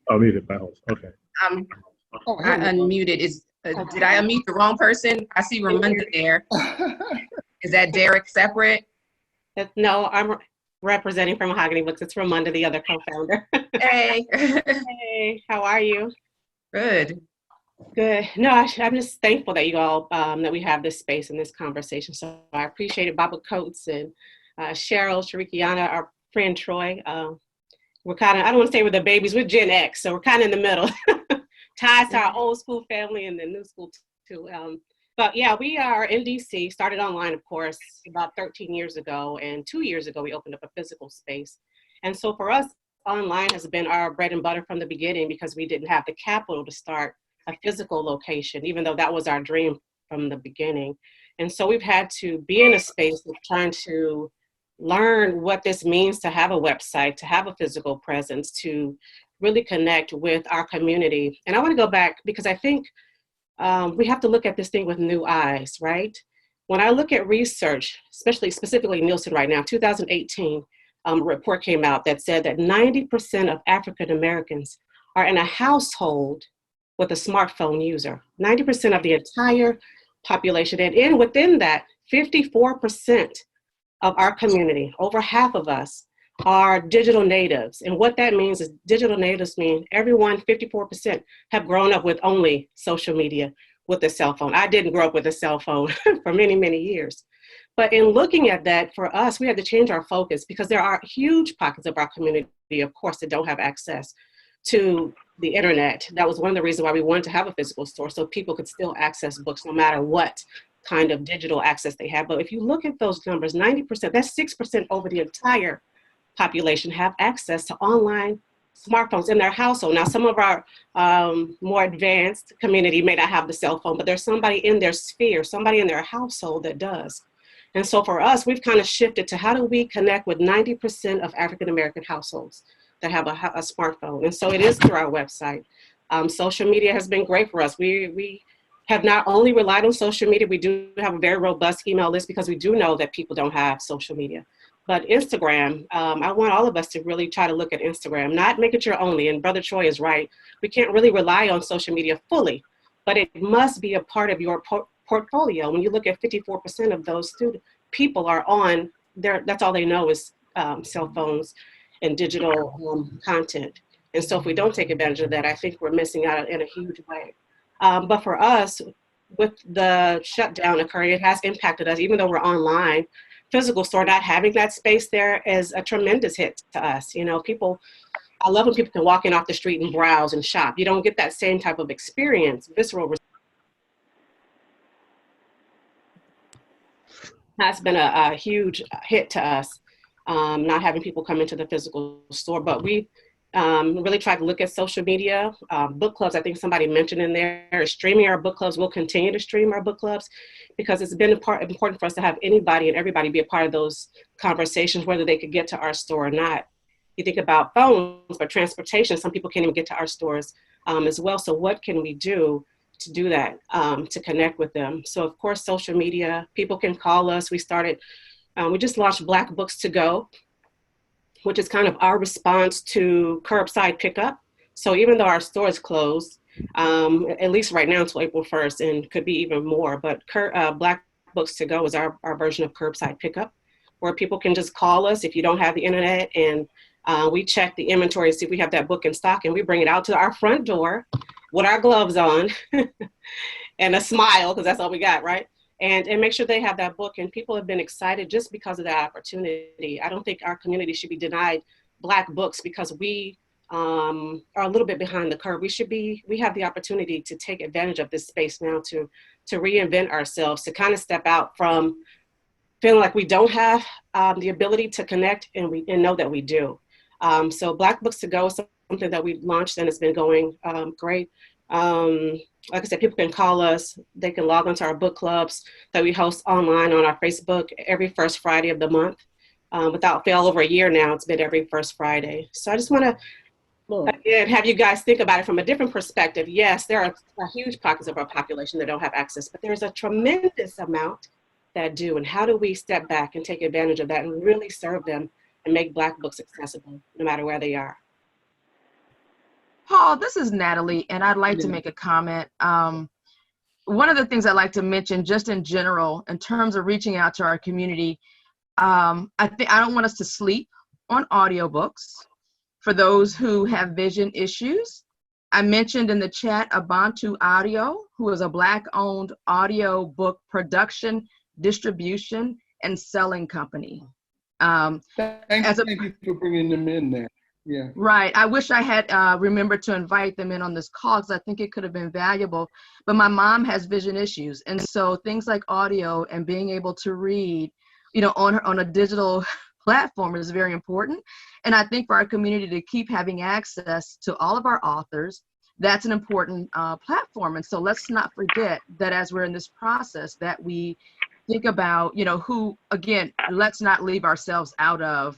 Muted by host. Okay. I unmuted. Did I unmute the wrong person? I see Ramunda there. Is that Derek separate? No, I'm representing from Mahogany Books. It's Ramunda, the other co-founder. Hey. Hey, how are you? Good. Good. No, I'm just thankful that you all, that we have this space and this conversation. So I appreciate it. Baba Coates and Cheryl, Shirikiana, our friend Troy. We're kind of, I don't want to say we're the babies, we're Gen X. So we're kind of in the middle. Ties to our old school family and the new school too. But yeah, we are in DC, started online, of course, about 13 years ago. And 2 years ago, we opened up a physical space. And so for us, online has been our bread and butter from the beginning because we didn't have the capital to start a physical location, even though that was our dream from the beginning. And so we've had to be in a space of trying to learn what this means to have a website, to have a physical presence, to really connect with our community. And I want to go back because I think we have to look at this thing with new eyes, right? When I look at research, specifically Nielsen right now, 2018, a report came out that said that 90% of African Americans are in a household with a smartphone user, 90% of the entire population. And within that, 54% of our community, over half of us, are digital natives. And what that means is digital natives mean everyone, 54%, have grown up with only social media with a cell phone. I didn't grow up with a cell phone for many, many years. But in looking at that, for us, we had to change our focus because there are huge pockets of our community, of course, that don't have access to the internet. That was one of the reasons why we wanted to have a physical store, so people could still access books no matter what kind of digital access they have. But if you look at those numbers, 90%, that's 6% over the entire population have access to online smartphones in their household. Now, some of our more advanced community may not have the cell phone, but there's somebody in their sphere, somebody in their household that does. And so for us, we've kind of shifted to how do we connect with 90% of African-American households that have a smartphone. And so it is through our website. Social media has been great for us. We have not only relied on social media, we do have a very robust email list because we do know that people don't have social media. But Instagram, I want all of us to really try to look at Instagram, not make it your only. And Brother Troy is right. We can't really rely on social media fully, but it must be a part of your portfolio. When you look at 54% of those people are on there, that's all they know is cell phones and digital content. And so if we don't take advantage of that, I think we're missing out in a huge way. But for us, with the shutdown occurring, it has impacted us, even though we're online. Physical store not having that space there is a tremendous hit to us. You know, I love when people can walk in off the street and browse and shop. You don't get that same type of experience, visceral. Has been a huge hit to us, not having people come into the physical store. But we really tried to look at social media. Book clubs, I think somebody mentioned in there, streaming our book clubs. We'll continue to stream our book clubs because it's been important for us to have anybody and everybody be a part of those conversations, whether they could get to our store or not. You think about phones, but transportation, some people can't even get to our stores as well. So what can we do to do that, to connect with them? So of course, social media, people can call us. We just launched Black Books to Go, which is kind of our response to curbside pickup. So even though our store is closed, at least right now until April 1st, and could be even more, but Black Books to Go is our version of curbside pickup, where people can just call us if you don't have the internet, and we check the inventory to see if we have that book in stock, and we bring it out to our front door with our gloves on and a smile, because that's all we got, right? And make sure they have that book. And people have been excited just because of that opportunity. I don't think our community should be denied Black books because we are a little bit behind the curve. We have the opportunity to take advantage of this space now to reinvent ourselves, to kind of step out from feeling like we don't have the ability to connect and know that we do. So Black Books to Go is something that we launched and it's been going great. Like I said, people can call us. They can log onto our book clubs that we host online on our Facebook every first Friday of the month. Without fail, over a year now, it's been every first Friday. So I just want to again have you guys think about it from a different perspective. Yes, there are huge pockets of our population that don't have access, but there's a tremendous amount that do. And how do we step back and take advantage of that and really serve them and make Black books accessible no matter where they are? Paul, this is Natalie, and I'd like to make a comment. One of the things I'd like to mention, just in general, in terms of reaching out to our community, I don't want us to sleep on audiobooks for those who have vision issues. I mentioned in the chat Abantu Audio, who is a Black-owned audio book production, distribution, and selling company. Thank you for bringing them in there. Yeah. Right. I wish I had remembered to invite them in on this call because I think it could have been valuable. But my mom has vision issues. And so things like audio and being able to read, on a digital platform is very important. And I think for our community to keep having access to all of our authors, that's an important platform. And so let's not forget that as we're in this process that we think about, who, again, let's not leave ourselves out of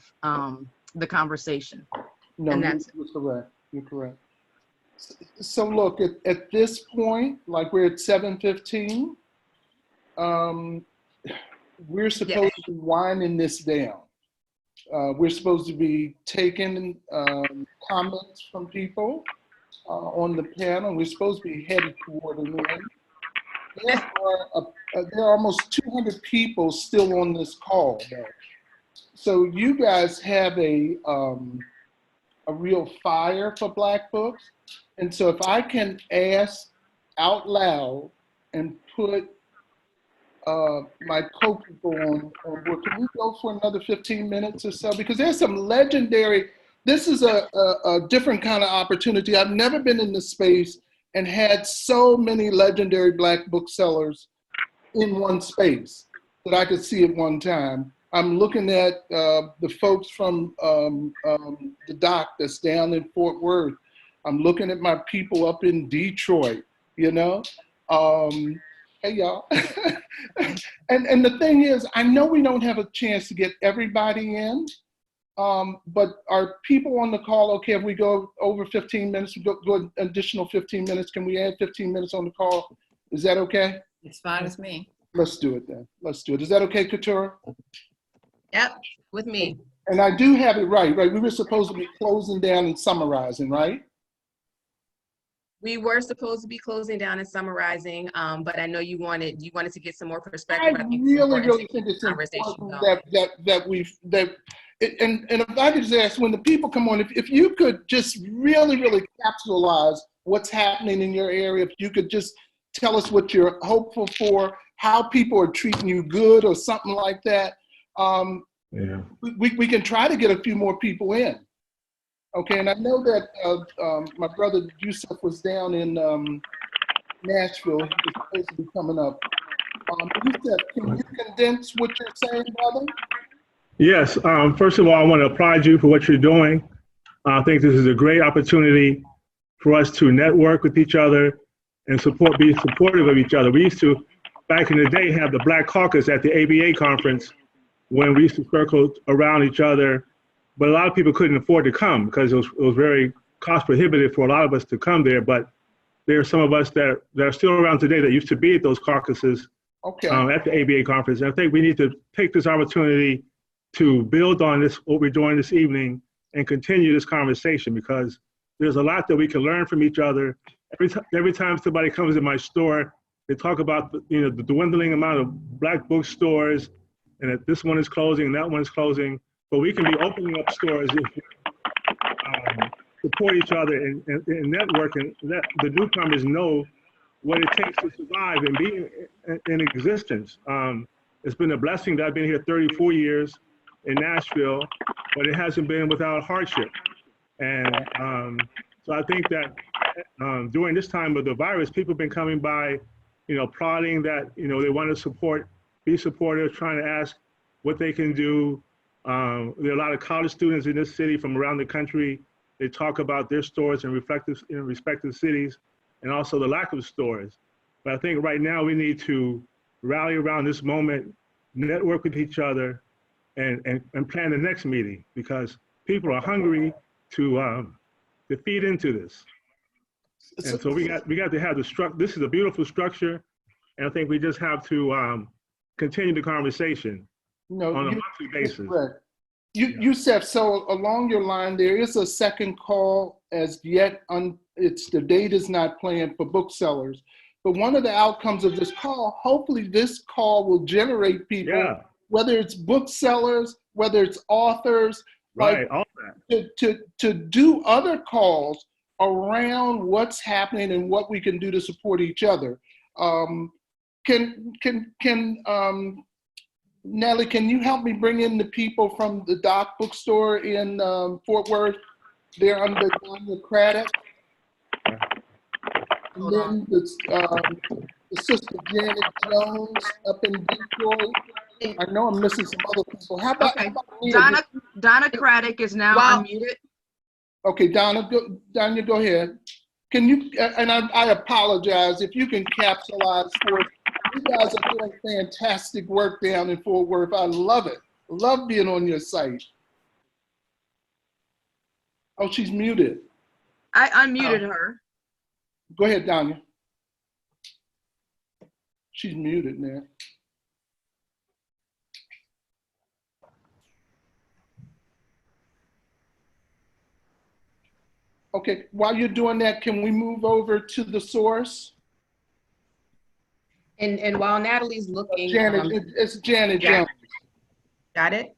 the conversation. No, And you're correct. You're correct. So look, at this point, like we're at 7:15, we're supposed to be winding this down. We're supposed to be taking comments from people on the panel. We're supposed to be headed toward an end. There are almost 200 people still on this call, though. So you guys have a real fire for Black books. And so if I can ask out loud and put my co-people on board, can we go for another 15 minutes or so? Because there's some legendary, this is a different kind of opportunity. I've never been in this space and had so many legendary Black booksellers in one space that I could see at one time. I'm looking at the folks from the dock that's down in Fort Worth. I'm looking at my people up in Detroit, Hey, y'all. and the thing is, I know we don't have a chance to get everybody in, but are people on the call okay if we go over 15 minutes, we go an additional 15 minutes? Can we add 15 minutes on the call? Is that okay? It's fine with me. Let's do it then. Let's do it. Is that okay, Couture? Yep, with me. And I do have it right? We were supposed to be closing down and summarizing, right? We were supposed to be closing down and summarizing, but I know you wanted to get some more perspective. I really think it's important and if I could just ask, when the people come on, if you could just really capitalize what's happening in your area, if you could just tell us what you're hopeful for, how people are treating you good or something like that. We can try to get a few more people in. Okay, and I know that my brother Yusuf was down in Nashville. He was supposed to be coming up. Yusuf, can you condense what you're saying, brother? Yes. First of all, I want to applaud you for what you're doing. I think this is a great opportunity for us to network with each other and be supportive of each other. We used to, back in the day, have the Black Caucus at the ABA conference when we used to circle around each other. But a lot of people couldn't afford to come because it was very cost prohibitive for a lot of us to come there. But there are some of us that are still around today that used to be at those caucuses at the ABA conference. And I think we need to take this opportunity to build on this, what we're doing this evening, and continue this conversation, because there's a lot that we can learn from each other. Every time somebody comes in my store, they talk about the dwindling amount of Black bookstores, and that this one is closing and that one's closing. But we can be opening up stores if we support each other and network, and let the newcomers know what it takes to survive and be in existence. It's been a blessing that I've been here 34 years in Nashville, but it hasn't been without hardship. And so I think that during this time of the virus, people have been coming by, plotting that, they want to be supportive, trying to ask what they can do. There are a lot of college students in this city from around the country. They talk about their stores in respective cities, and also the lack of stores. But I think right now we need to rally around this moment, network with each other, and plan the next meeting, because people are hungry to feed into this. And so we got to have this is a beautiful structure, and I think we just have to continue the conversation on a monthly basis. Yusuf, so along your line, there is a second call as yet. The date is not planned for booksellers, but one of the outcomes of this call, hopefully this call will generate people, whether it's booksellers, whether it's authors, all that. to do other calls around what's happening and what we can do to support each other. Nellie, can you help me bring in the people from the Dock bookstore in Fort Worth? They're under Democratic. And then the sister Janet Jones up in Detroit. I know I'm missing some other people. How about, Okay, Anita? Donna Craddock is now Well- unmuted. Okay, Donna, go ahead. Can you, and I apologize, if you can capsulize for us. You guys are doing fantastic work down in Fort Worth. I love it. Love being on your site. Oh, she's muted. I unmuted her. Go ahead, Danya. She's muted now. Okay, while you're doing that, can we move over to the source? And while Natalie's looking, It's Janet Jones. Got it.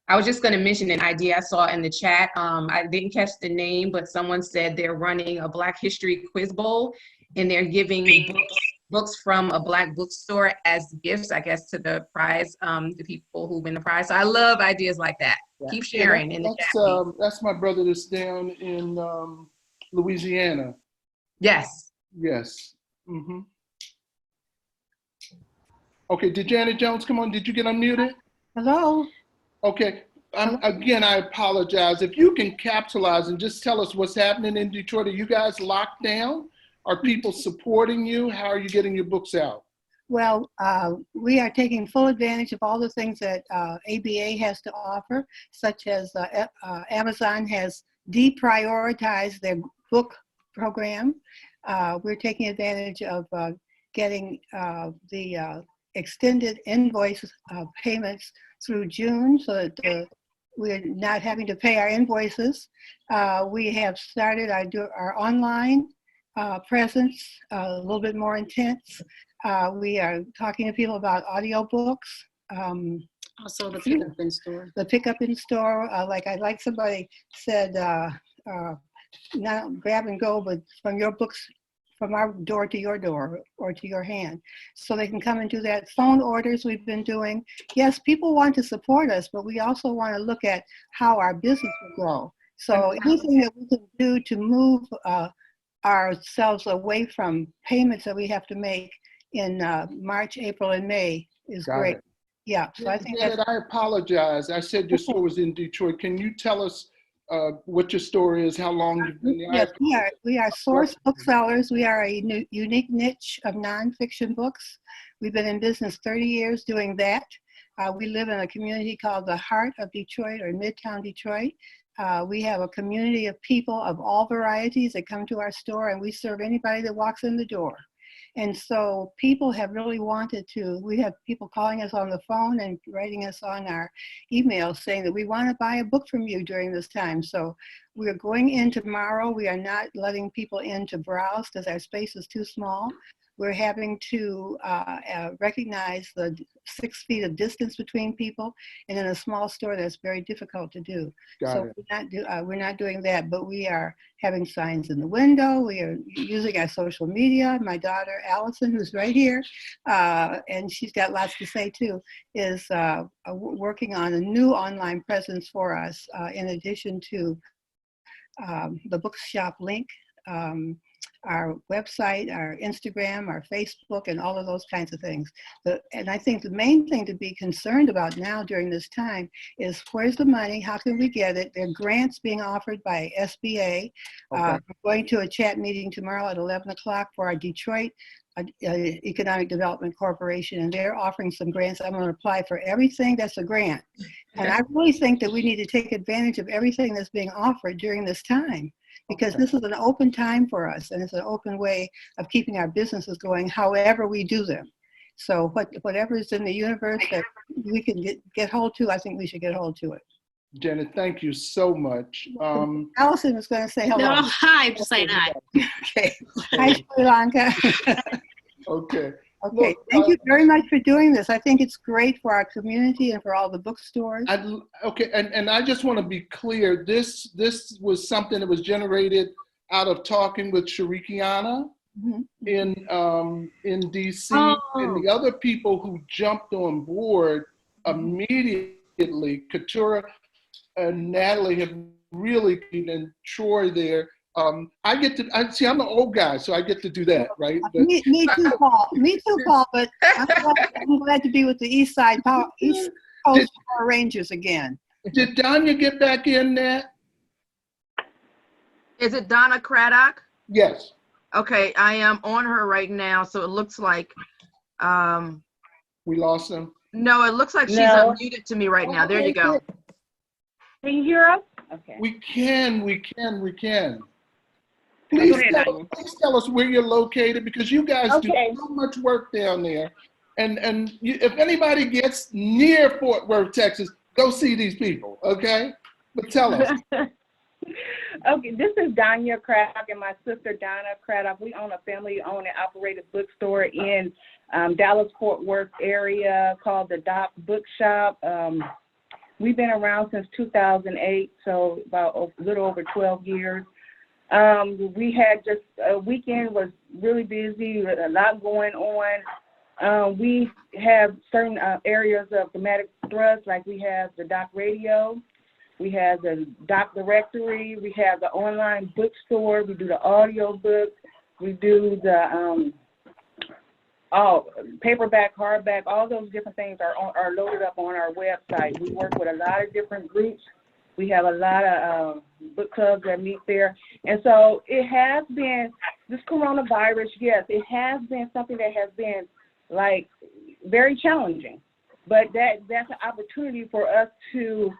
I was just going to mention an idea I saw in the chat. I didn't catch the name, but someone said they're running a Black History Quiz Bowl, and they're giving books from a Black bookstore as gifts, I guess, to the prize, the people who win the prize. So I love ideas like that. Yeah. Keep sharing in the chat. That's my brother that's down in Louisiana. Yes. Yes. Mm-hmm. Okay, did Janet Jones come on? Did you get unmuted? Hello. Okay, again, I apologize. If you can capitalize and just tell us what's happening in Detroit. Are you guys locked down? Are people supporting you? How are you getting your books out? Well, we are taking full advantage of all the things that ABA has to offer, such as Amazon has deprioritized their book program. We're taking advantage of getting the extended invoice payments through June, so that we're not having to pay our invoices. We have started our online presence a little bit more intense. We are talking to people about audiobooks. Also the pickup in store. The pickup in store, like somebody said, not grab and go, but from your books, from our door to your door or to your hand. So they can come and do that. Phone orders we've been doing. Yes, people want to support us, but we also want to look at how our business will grow. So anything that we can do to move ourselves away from payments that we have to make in March, April, and May is great. Yeah, so I think Janet, I apologize. I said your store was in Detroit. Can you tell us what your store is, how long you've been there? Yes, we are source booksellers. We are a unique niche of nonfiction books. We've been in business 30 years doing that. We live in a community called the Heart of Detroit, or Midtown Detroit. We have a community of people of all varieties that come to our store, and we serve anybody that walks in the door. And so people have really wanted to, we have people calling us on the phone and writing us on our emails saying that we want to buy a book from you during this time. So we're going in tomorrow. We are not letting people in to browse because our space is too small. We're having to recognize the 6 feet of distance between people, and in a small store that's very difficult to do. So we're not doing that, but we are having signs in the window. We are using our social media. My daughter Allison, who's right here, and she's got lots to say too, is working on a new online presence for us in addition to the bookshop link. Our website, our Instagram, our Facebook, and all of those kinds of things. And I think the main thing to be concerned about now during this time is where's the money? How can we get it? There are grants being offered by SBA. We're going to a chat meeting tomorrow at 11 o'clock for our Detroit Economic Development Corporation, and they're offering some grants. I'm going to apply for everything that's a grant. And I really think that we need to take advantage of everything that's being offered during this time, because this is an open time for us, and it's an open way of keeping our businesses going however we do them. So whatever is in the universe that we can get hold to, I think we should get hold to it. Janet, thank you so much. Allison was going to say hello. No, hi, just saying hi. Okay. Hi, Sri Lanka. Okay. Okay, Look, thank you very much for doing this. I think it's great for our community and for all the bookstores. Okay, and I just want to be clear, this was something that was generated out of talking with Shirikiana in DC, and the other people who jumped on board immediately, Katura and Natalie have really, and Troy there. I get to, see, I'm an old guy, so I get to do that, right? But, me too, Paul. Me too, Paul. But I'm glad to be with the East Coast Power Rangers again. Did Danya get back in there? Is it Donna Craddock? Yes. Okay, I am on her right now, so it looks like we lost him. No, it looks like she's unmuted to me right now. There you go. Can you hear us? Okay. We can. Please tell us where you're located, because you guys do so much work down there. And if anybody gets near Fort Worth, Texas, go see these people, okay? But tell us. Okay, this is Danya Craddock and my sister Donna Craddock. We own a family-owned and operated bookstore in Dallas-Fort Worth area called the Doc Bookshop. We've been around since 2008, so about a little over 12 years. We had just a weekend was really busy, a lot going on. We have certain areas of thematic thrust, like we have the Doc Radio, we have the Doc Directory, we have the online bookstore, we do the audio books, we do the paperback, hardback, all those different things are loaded up on our website. We work with a lot of different groups. We have a lot of book clubs that meet there. And so it has been, this coronavirus, yes, it has been something that has been like very challenging. But that's an opportunity for us to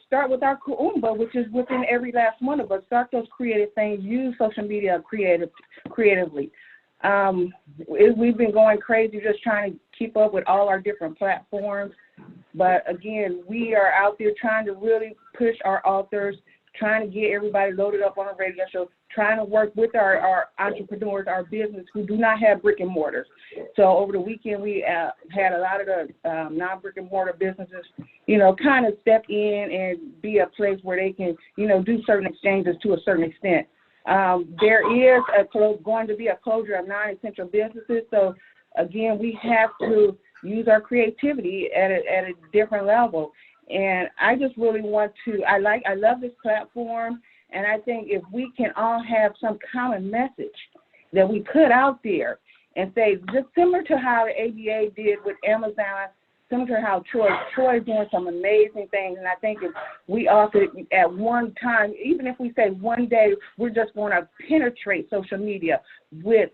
start with our kuumba, which is within every last one of us. Start those creative things, use social media creatively. We've been going crazy just trying to keep up with all our different platforms. But again, we are out there trying to really push our authors, trying to get everybody loaded up on a radio show, trying to work with our entrepreneurs, our business who do not have brick and mortars. So over the weekend, we had a lot of the non-brick and mortar businesses, kind of step in and be a place where they can, do certain exchanges to a certain extent. There is going to be a closure of non-essential businesses. So again, we have to use our creativity at a different level. And I just really want to, I love this platform. And I think if we can all have some common message that we put out there and say, just similar to how the ABA did with Amazon, similar to how Troy is doing some amazing things. And I think if we also at one time, even if we say one day, we're just going to penetrate social media with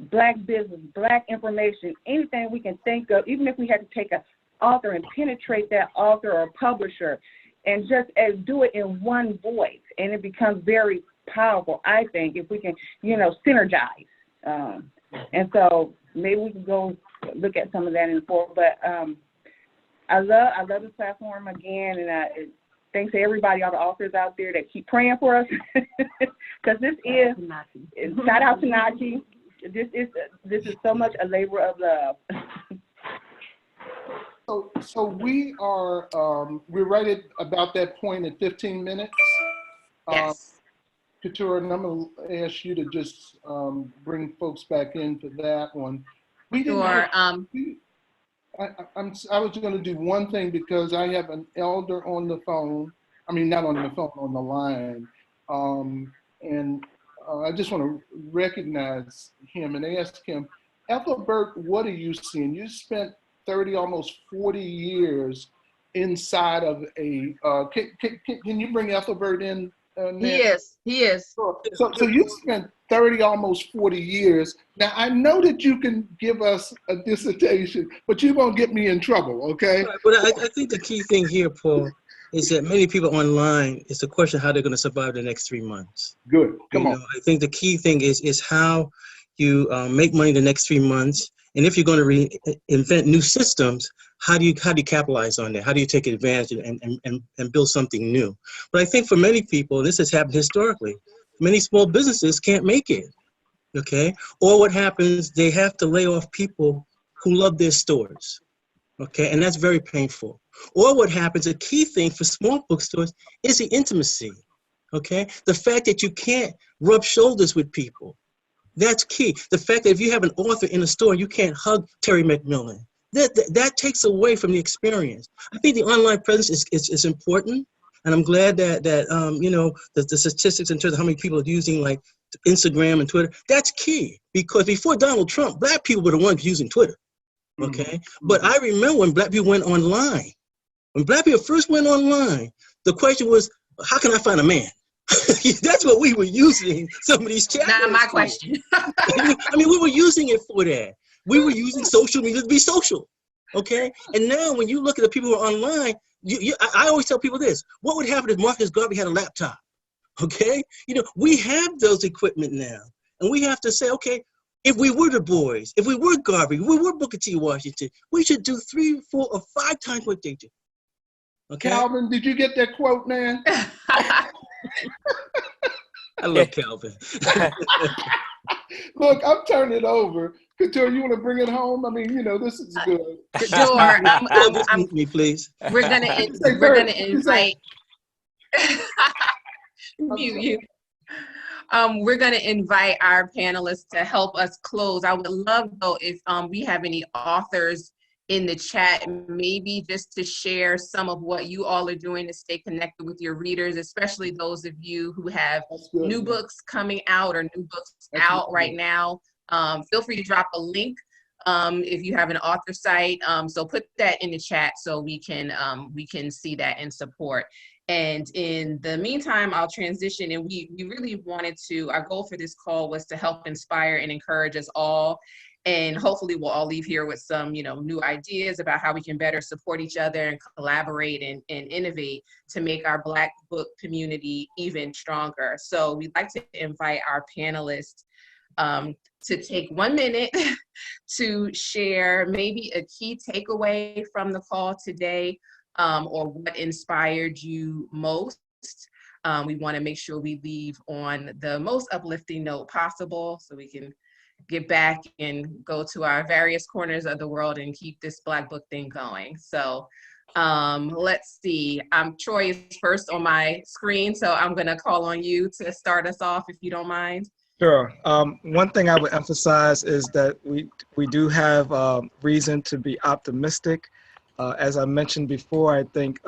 Black business, Black information, anything we can think of, even if we had to take an author and penetrate that author or publisher and just do it in one voice, and it becomes very powerful, I think, if we can, synergize. And so maybe we can go look at some of that in the forward. But I love this platform again, and thanks to everybody, all the authors out there that keep praying for us, because this is, shout out to Nachi. This is so much a labor of love. So we are we're right at about that point at 15 minutes. Yes. Couture, and I'm going to ask you to just bring folks back into that one. We didn't. Sure. I was going to do one thing because I have an elder on the phone. I mean, not on the phone, on the line, and. I just want to recognize him and ask him, Ethelbert, what are you seeing? You spent 30, almost 40 years inside of a, can you bring Ethelbert in? He is. So you spent 30, almost 40 years. Now, I know that you can give us a dissertation, but you're going to get me in trouble, okay? But I think the key thing here, Paul, is that many people online, it's the question how they're going to survive the next 3 months. Good, come on. I think the key thing is how you make money the next 3 months, and if you're going to invent new systems, how do you capitalize on that? How do you take advantage and build something new? But I think for many people, this has happened historically. Many small businesses can't make it, okay? Or what happens, they have to lay off people who love their stores, okay? And that's very painful. Or what happens, a key thing for small bookstores is the intimacy, okay? The fact that you can't rub shoulders with people, that's key. The fact that if you have an author in a store, you can't hug Terry McMillan. That takes away from the experience. I think the online presence is important, And I'm glad that you know, the statistics in terms of how many people are using like Instagram and Twitter, that's key. Because before Donald Trump, Black people were the ones using Twitter, okay? But I remember when Black people went online. When Black people first went online, the question was, how can I find a man? That's what we were using some of these chat Not rooms my for. question. I mean, we were using it for that. We were using social media to be social, okay? And now when you look at the people who are online, I always tell people this: what would happen if Marcus Garvey had a laptop? Okay, you know, we have those equipment now, and we have to say, okay, if we were Du Bois, if we were Garvey, if we were Booker T. Washington, we should do 3, 4, or 5 times what they do. Okay. Calvin, did you get that quote, man? I love Calvin. Look, I'm turning it over. Couture, you want to bring it home? I mean, you know, this is good. Sure. Mute me, please. We're gonna invite. Mute you. We're going to invite our panelists to help us close. I would love, though, if we have any authors in the chat, maybe just to share some of what you all are doing to stay connected with your readers, especially those of you who have new books coming out or new books out right now. Feel free to drop a link if you have an author site. So put that in the chat so we can see that and support. And in the meantime, I'll transition, and we really wanted to, our goal for this call was to help inspire and encourage us all. And hopefully we'll all leave here with some, you know, new ideas about how we can better support each other and collaborate and innovate to make our Black book community even stronger. So we'd like to invite our panelists to take 1 minute to share maybe a key takeaway from the call today, or what inspired you most. We want to make sure we leave on the most uplifting note possible so we can get back and go to our various corners of the world and keep this Black book thing going. So let's see. Troy is first on my screen, so I'm going to call on you to start us off if you don't mind. Sure. One thing I would emphasize is that we do have reason to be optimistic. As I mentioned before, I think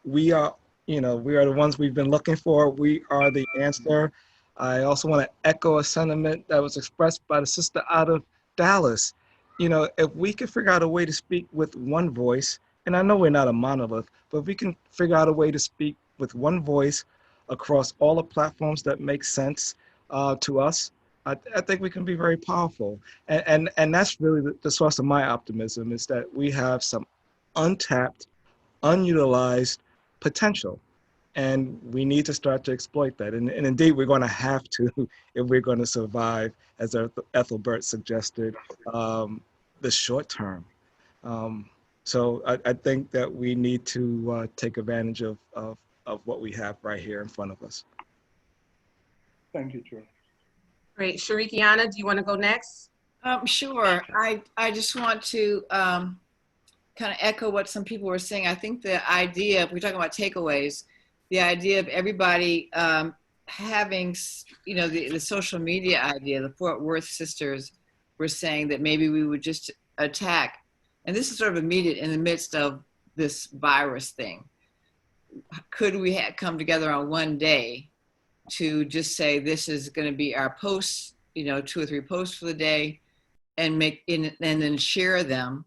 we are the ones we've been looking for. We are the answer. I also want to echo a sentiment that was expressed by the sister out of Dallas. You know, if we can figure out a way to speak with one voice, and I know we're not a monolith, but if we can figure out a way to speak with one voice across all the platforms that make sense to us, I think we can be very powerful. And that's really the source of my optimism, is that we have some untapped, unutilized potential. And we need to start to exploit that. And indeed, we're going to have to if we're going to survive, as Ethelbert suggested, the short term. So I think that we need to take advantage of what we have right here in front of us. Thank you, Troy. Great. Shirikiana, do you want to go next? Sure. I just want to kind of echo what some people were saying. I think the idea, if we're talking about takeaways, the idea of everybody having, you know, the social media idea, the Fort Worth sisters were saying that maybe we would just attack. And this is sort of immediate in the midst of this virus thing. Could we come together on one day to just say, this is going to be our posts, you know, 2 or 3 posts for the day, and and then share them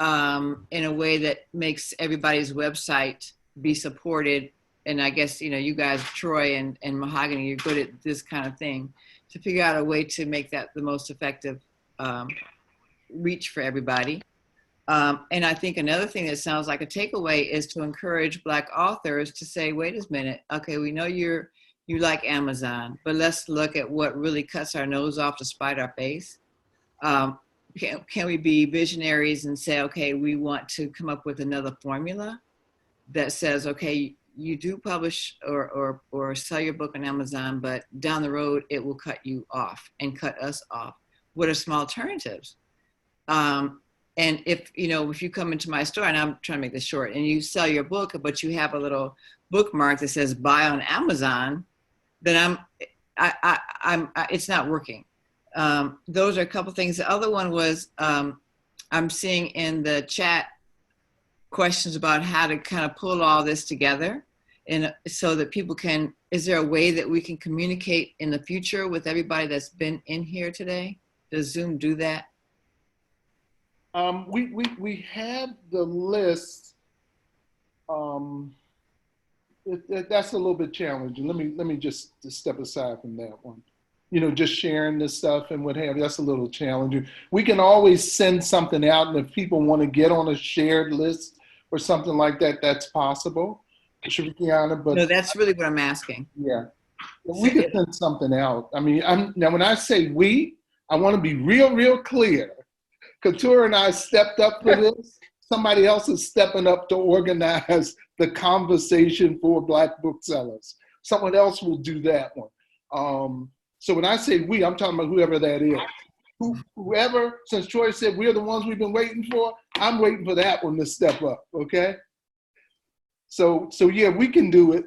in a way that makes everybody's website be supported. And I guess, you know, you guys, Troy and Mahogany, you're good at this kind of thing, to figure out a way to make that the most effective reach for everybody. And I think another thing that sounds like a takeaway is to encourage Black authors to say, wait a minute, okay, we know you like Amazon, but let's look at what really cuts our nose off to spite our face. Can we be visionaries and say, okay, we want to come up with another formula that says, okay, you do publish or sell your book on Amazon, but down the road, it will cut you off and cut us off. What are some alternatives? And if you come into my store, and I'm trying to make this short, and you sell your book, but you have a little bookmark that says buy on Amazon, then it's not working. Those are a couple things. The other one was, I'm seeing in the chat questions about how to kind of pull all this together. so that people can, is there a way that we can communicate in the future with everybody that's been in here today? Does Zoom do that? We have the list. That's a little bit challenging. Let me just step aside from that one. You know, just sharing this stuff and what have you, that's a little challenging. We can always send something out, and if people want to get on a shared list or something like that, that's possible. Shirikiana, but No, that's really what I'm asking. yeah, we can send something out. I mean, now when I say we, I want to be real clear. Couture and I stepped up for this. Somebody else is stepping up to organize the conversation for Black booksellers. Someone else will do that one. So when I say we, I'm talking about whoever that is. Whoever, since Troy said we're the ones we've been waiting for, I'm waiting for that one to step up, okay? So yeah, we can do it.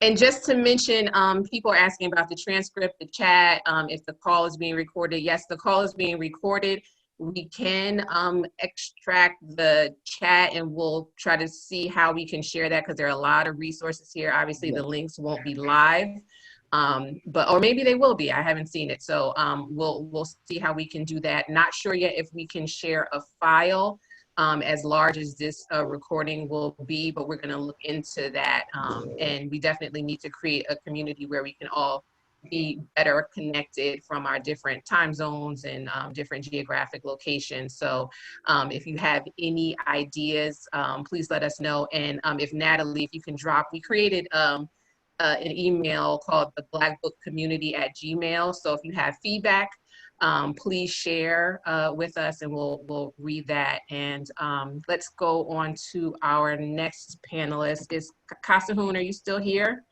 And just to mention, people are asking about the transcript, the chat, if the call is being recorded. Yes, the call is being recorded. We can extract the chat, and we'll try to see how we can share that, because there are a lot of resources here. Obviously, the links won't be live, or maybe they will be. I haven't seen it. So we'll see how we can do that. Not sure yet if we can share a file as large as this recording will be, but we're going to look into that. And we definitely need to create a community where we can all be better connected from our different time zones and different geographic locations. So if you have any ideas, please let us know. And if Natalie, if you can drop, we created an email called the Black Book Community @gmail. So if you have feedback, please share with us, and we'll read that. And let's go on to our next panelist. Is Kassahun, are you still here?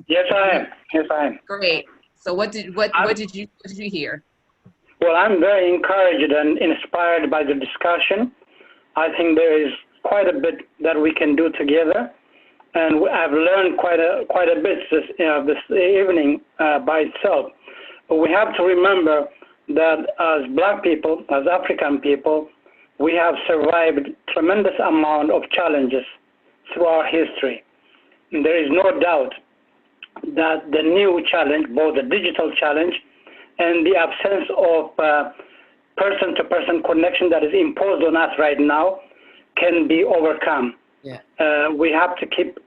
Yes, I am. Yes, I am. Great. So what did you hear? Well, I'm very encouraged and inspired by the discussion. I think there is quite a bit that we can do together, and I've learned quite a bit this evening by itself. But we have to remember that as Black people, as African people, we have survived tremendous amount of challenges through our history. And there is no doubt that the new challenge, both the digital challenge and the absence of person-to-person connection that is imposed on us right now, can be overcome. Yeah. We have to keep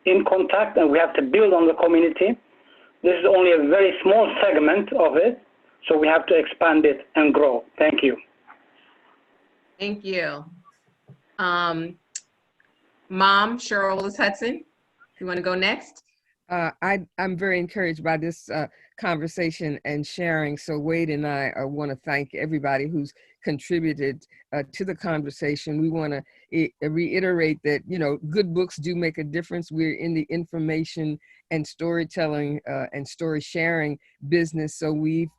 in contact, and we have to build on the community. This is only a very small segment of it, so we have to expand it and grow. Thank you. Thank you. Mom, Cheryl Hudson, you want to go next? I'm very encouraged by this conversation and sharing. So Wade and I want to thank everybody who's contributed to the conversation. We want to reiterate that, you know, good books do make a difference. We're in the information and storytelling and story sharing business. So we've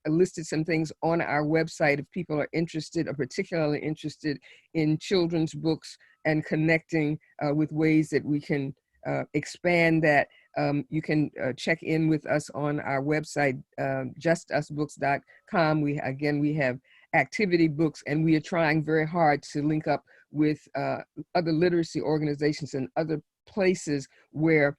listed some things on our website if people are interested, or particularly interested in children's books and connecting with ways that we can expand that. You can check in with us on our website, justusbooks.com. We have activity books, and we are trying very hard to link up with other literacy organizations and other places where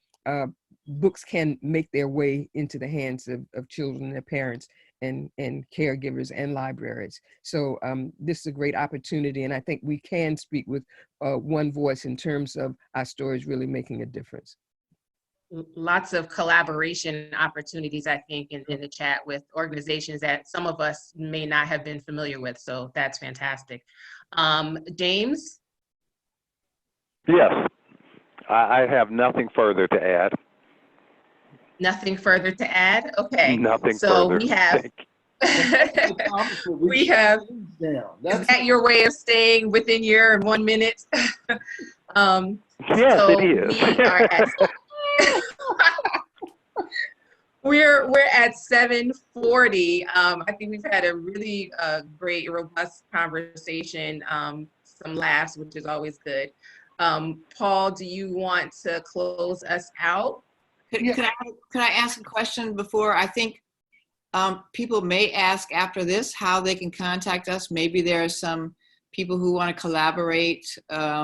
books can make their way into the hands of children and their parents and caregivers and libraries. So this is a great opportunity, and I think we can speak with one voice in terms of our stories really making a difference. Lots of collaboration opportunities, I think, in the chat with organizations that some of us may not have been familiar with. So that's fantastic. James? Yes, I have nothing further to add. Nothing further to add? Okay. Nothing so further. We have, we have, is that your way of staying within your 1 minute? Yes, so it is. We are at, we're at 7:40. I think we've had a really great, robust conversation, some laughs, which is always good. Paul, do you want to close us out? Could I ask a question before? I think people may ask after this how they can contact us. Maybe there are some people who want to collaborate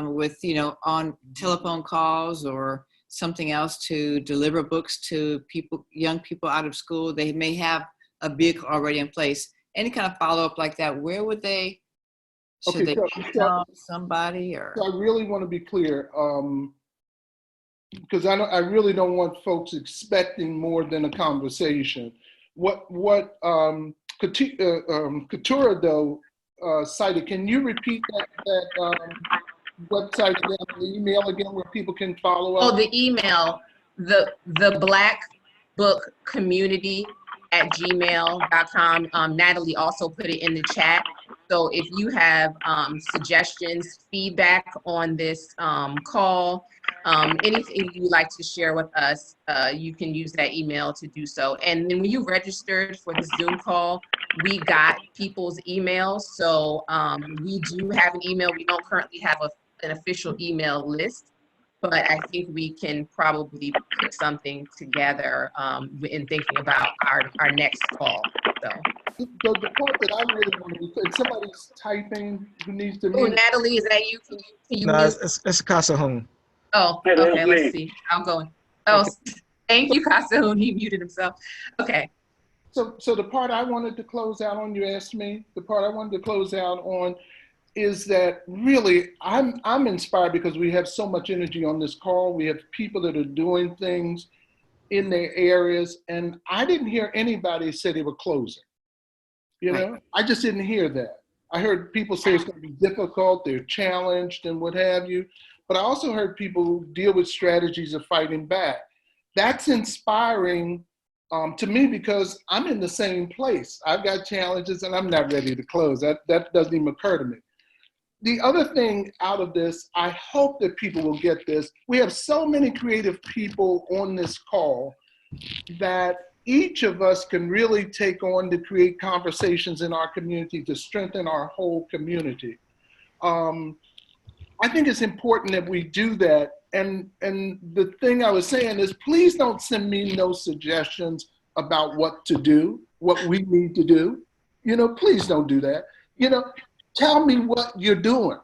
with, you know, on telephone calls or something else to deliver books to people, young people out of school. They may have a vehicle already in place. Any kind of follow-up like that, where would they, should they email somebody or? So I really want to be clear, because I really don't want folks expecting more than a conversation. What Katura though cited, can you repeat that website again, the email again, where people can follow up? Oh, the email, the Black Book Community @gmail.com. Natalie also put it in the chat. So if you have suggestions, feedback on this call, anything you'd like to share with us, you can use that email to do so. And then when you registered for the Zoom call, we got people's emails. So we do have an email. We don't currently have an official email list, but I think we can probably put something together in thinking about our next call. So the part that I really want to be clear, somebody's typing who needs to oh, mute. Natalie, is that you? Can you No, mute? it's Kassahun. Oh, Yeah, that's okay, let's me. see. I'll go. Oh, thank you, Kassahun. He muted himself. Okay. So the part I wanted to close out on, you asked me, the part I wanted to close out on is that really I'm inspired because we have so much energy on this call. We have people that are doing things in their areas, and I didn't hear anybody say they were closing. You know, I just didn't hear that. I heard people say it's going to be difficult, they're challenged and what have you, but I also heard people deal with strategies of fighting back. That's inspiring to me because I'm in the same place. I've got challenges and I'm not ready to close. That doesn't even occur to me. The other thing out of this, I hope that people will get this. We have so many creative people on this call that each of us can really take on to create conversations in our community to strengthen our whole community. I think it's important that we do that. And the thing I was saying is, please don't send me no suggestions about what to do, what we need to do. You know, please don't do that. You know, tell me what you're doing.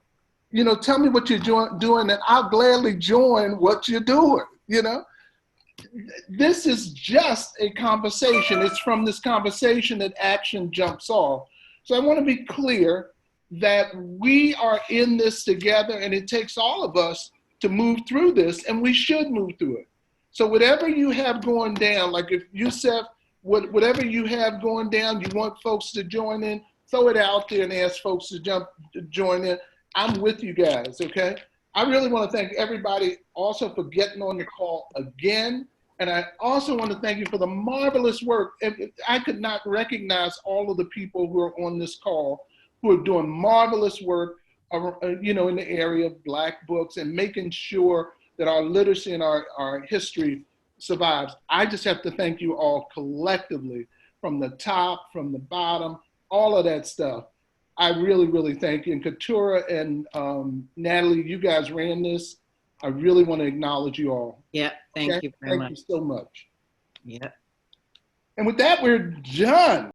You know, tell me what you're doing and I'll gladly join what you're doing, you know? This is just a conversation. It's from this conversation that action jumps off. So I want to be clear that we are in this together and it takes all of us to move through this, and we should move through it. So whatever you have going down, like if Yusef, whatever you have going down, you want folks to join in, throw it out there and ask folks to join in. I'm with you guys, okay? I really want to thank everybody also for getting on the call again. And I also want to thank you for the marvelous work. I could not recognize all of the people who are on this call who are doing marvelous work, you know, in the area of Black books and making sure that our literacy and our history survives. I just have to thank you all collectively, from the top, from the bottom, all of that stuff. I really, really thank you. And Katura and Natalie, you guys ran this. I really want to acknowledge you all. Yeah, thank you very much. Thank you so much. Yeah. And with that, we're done.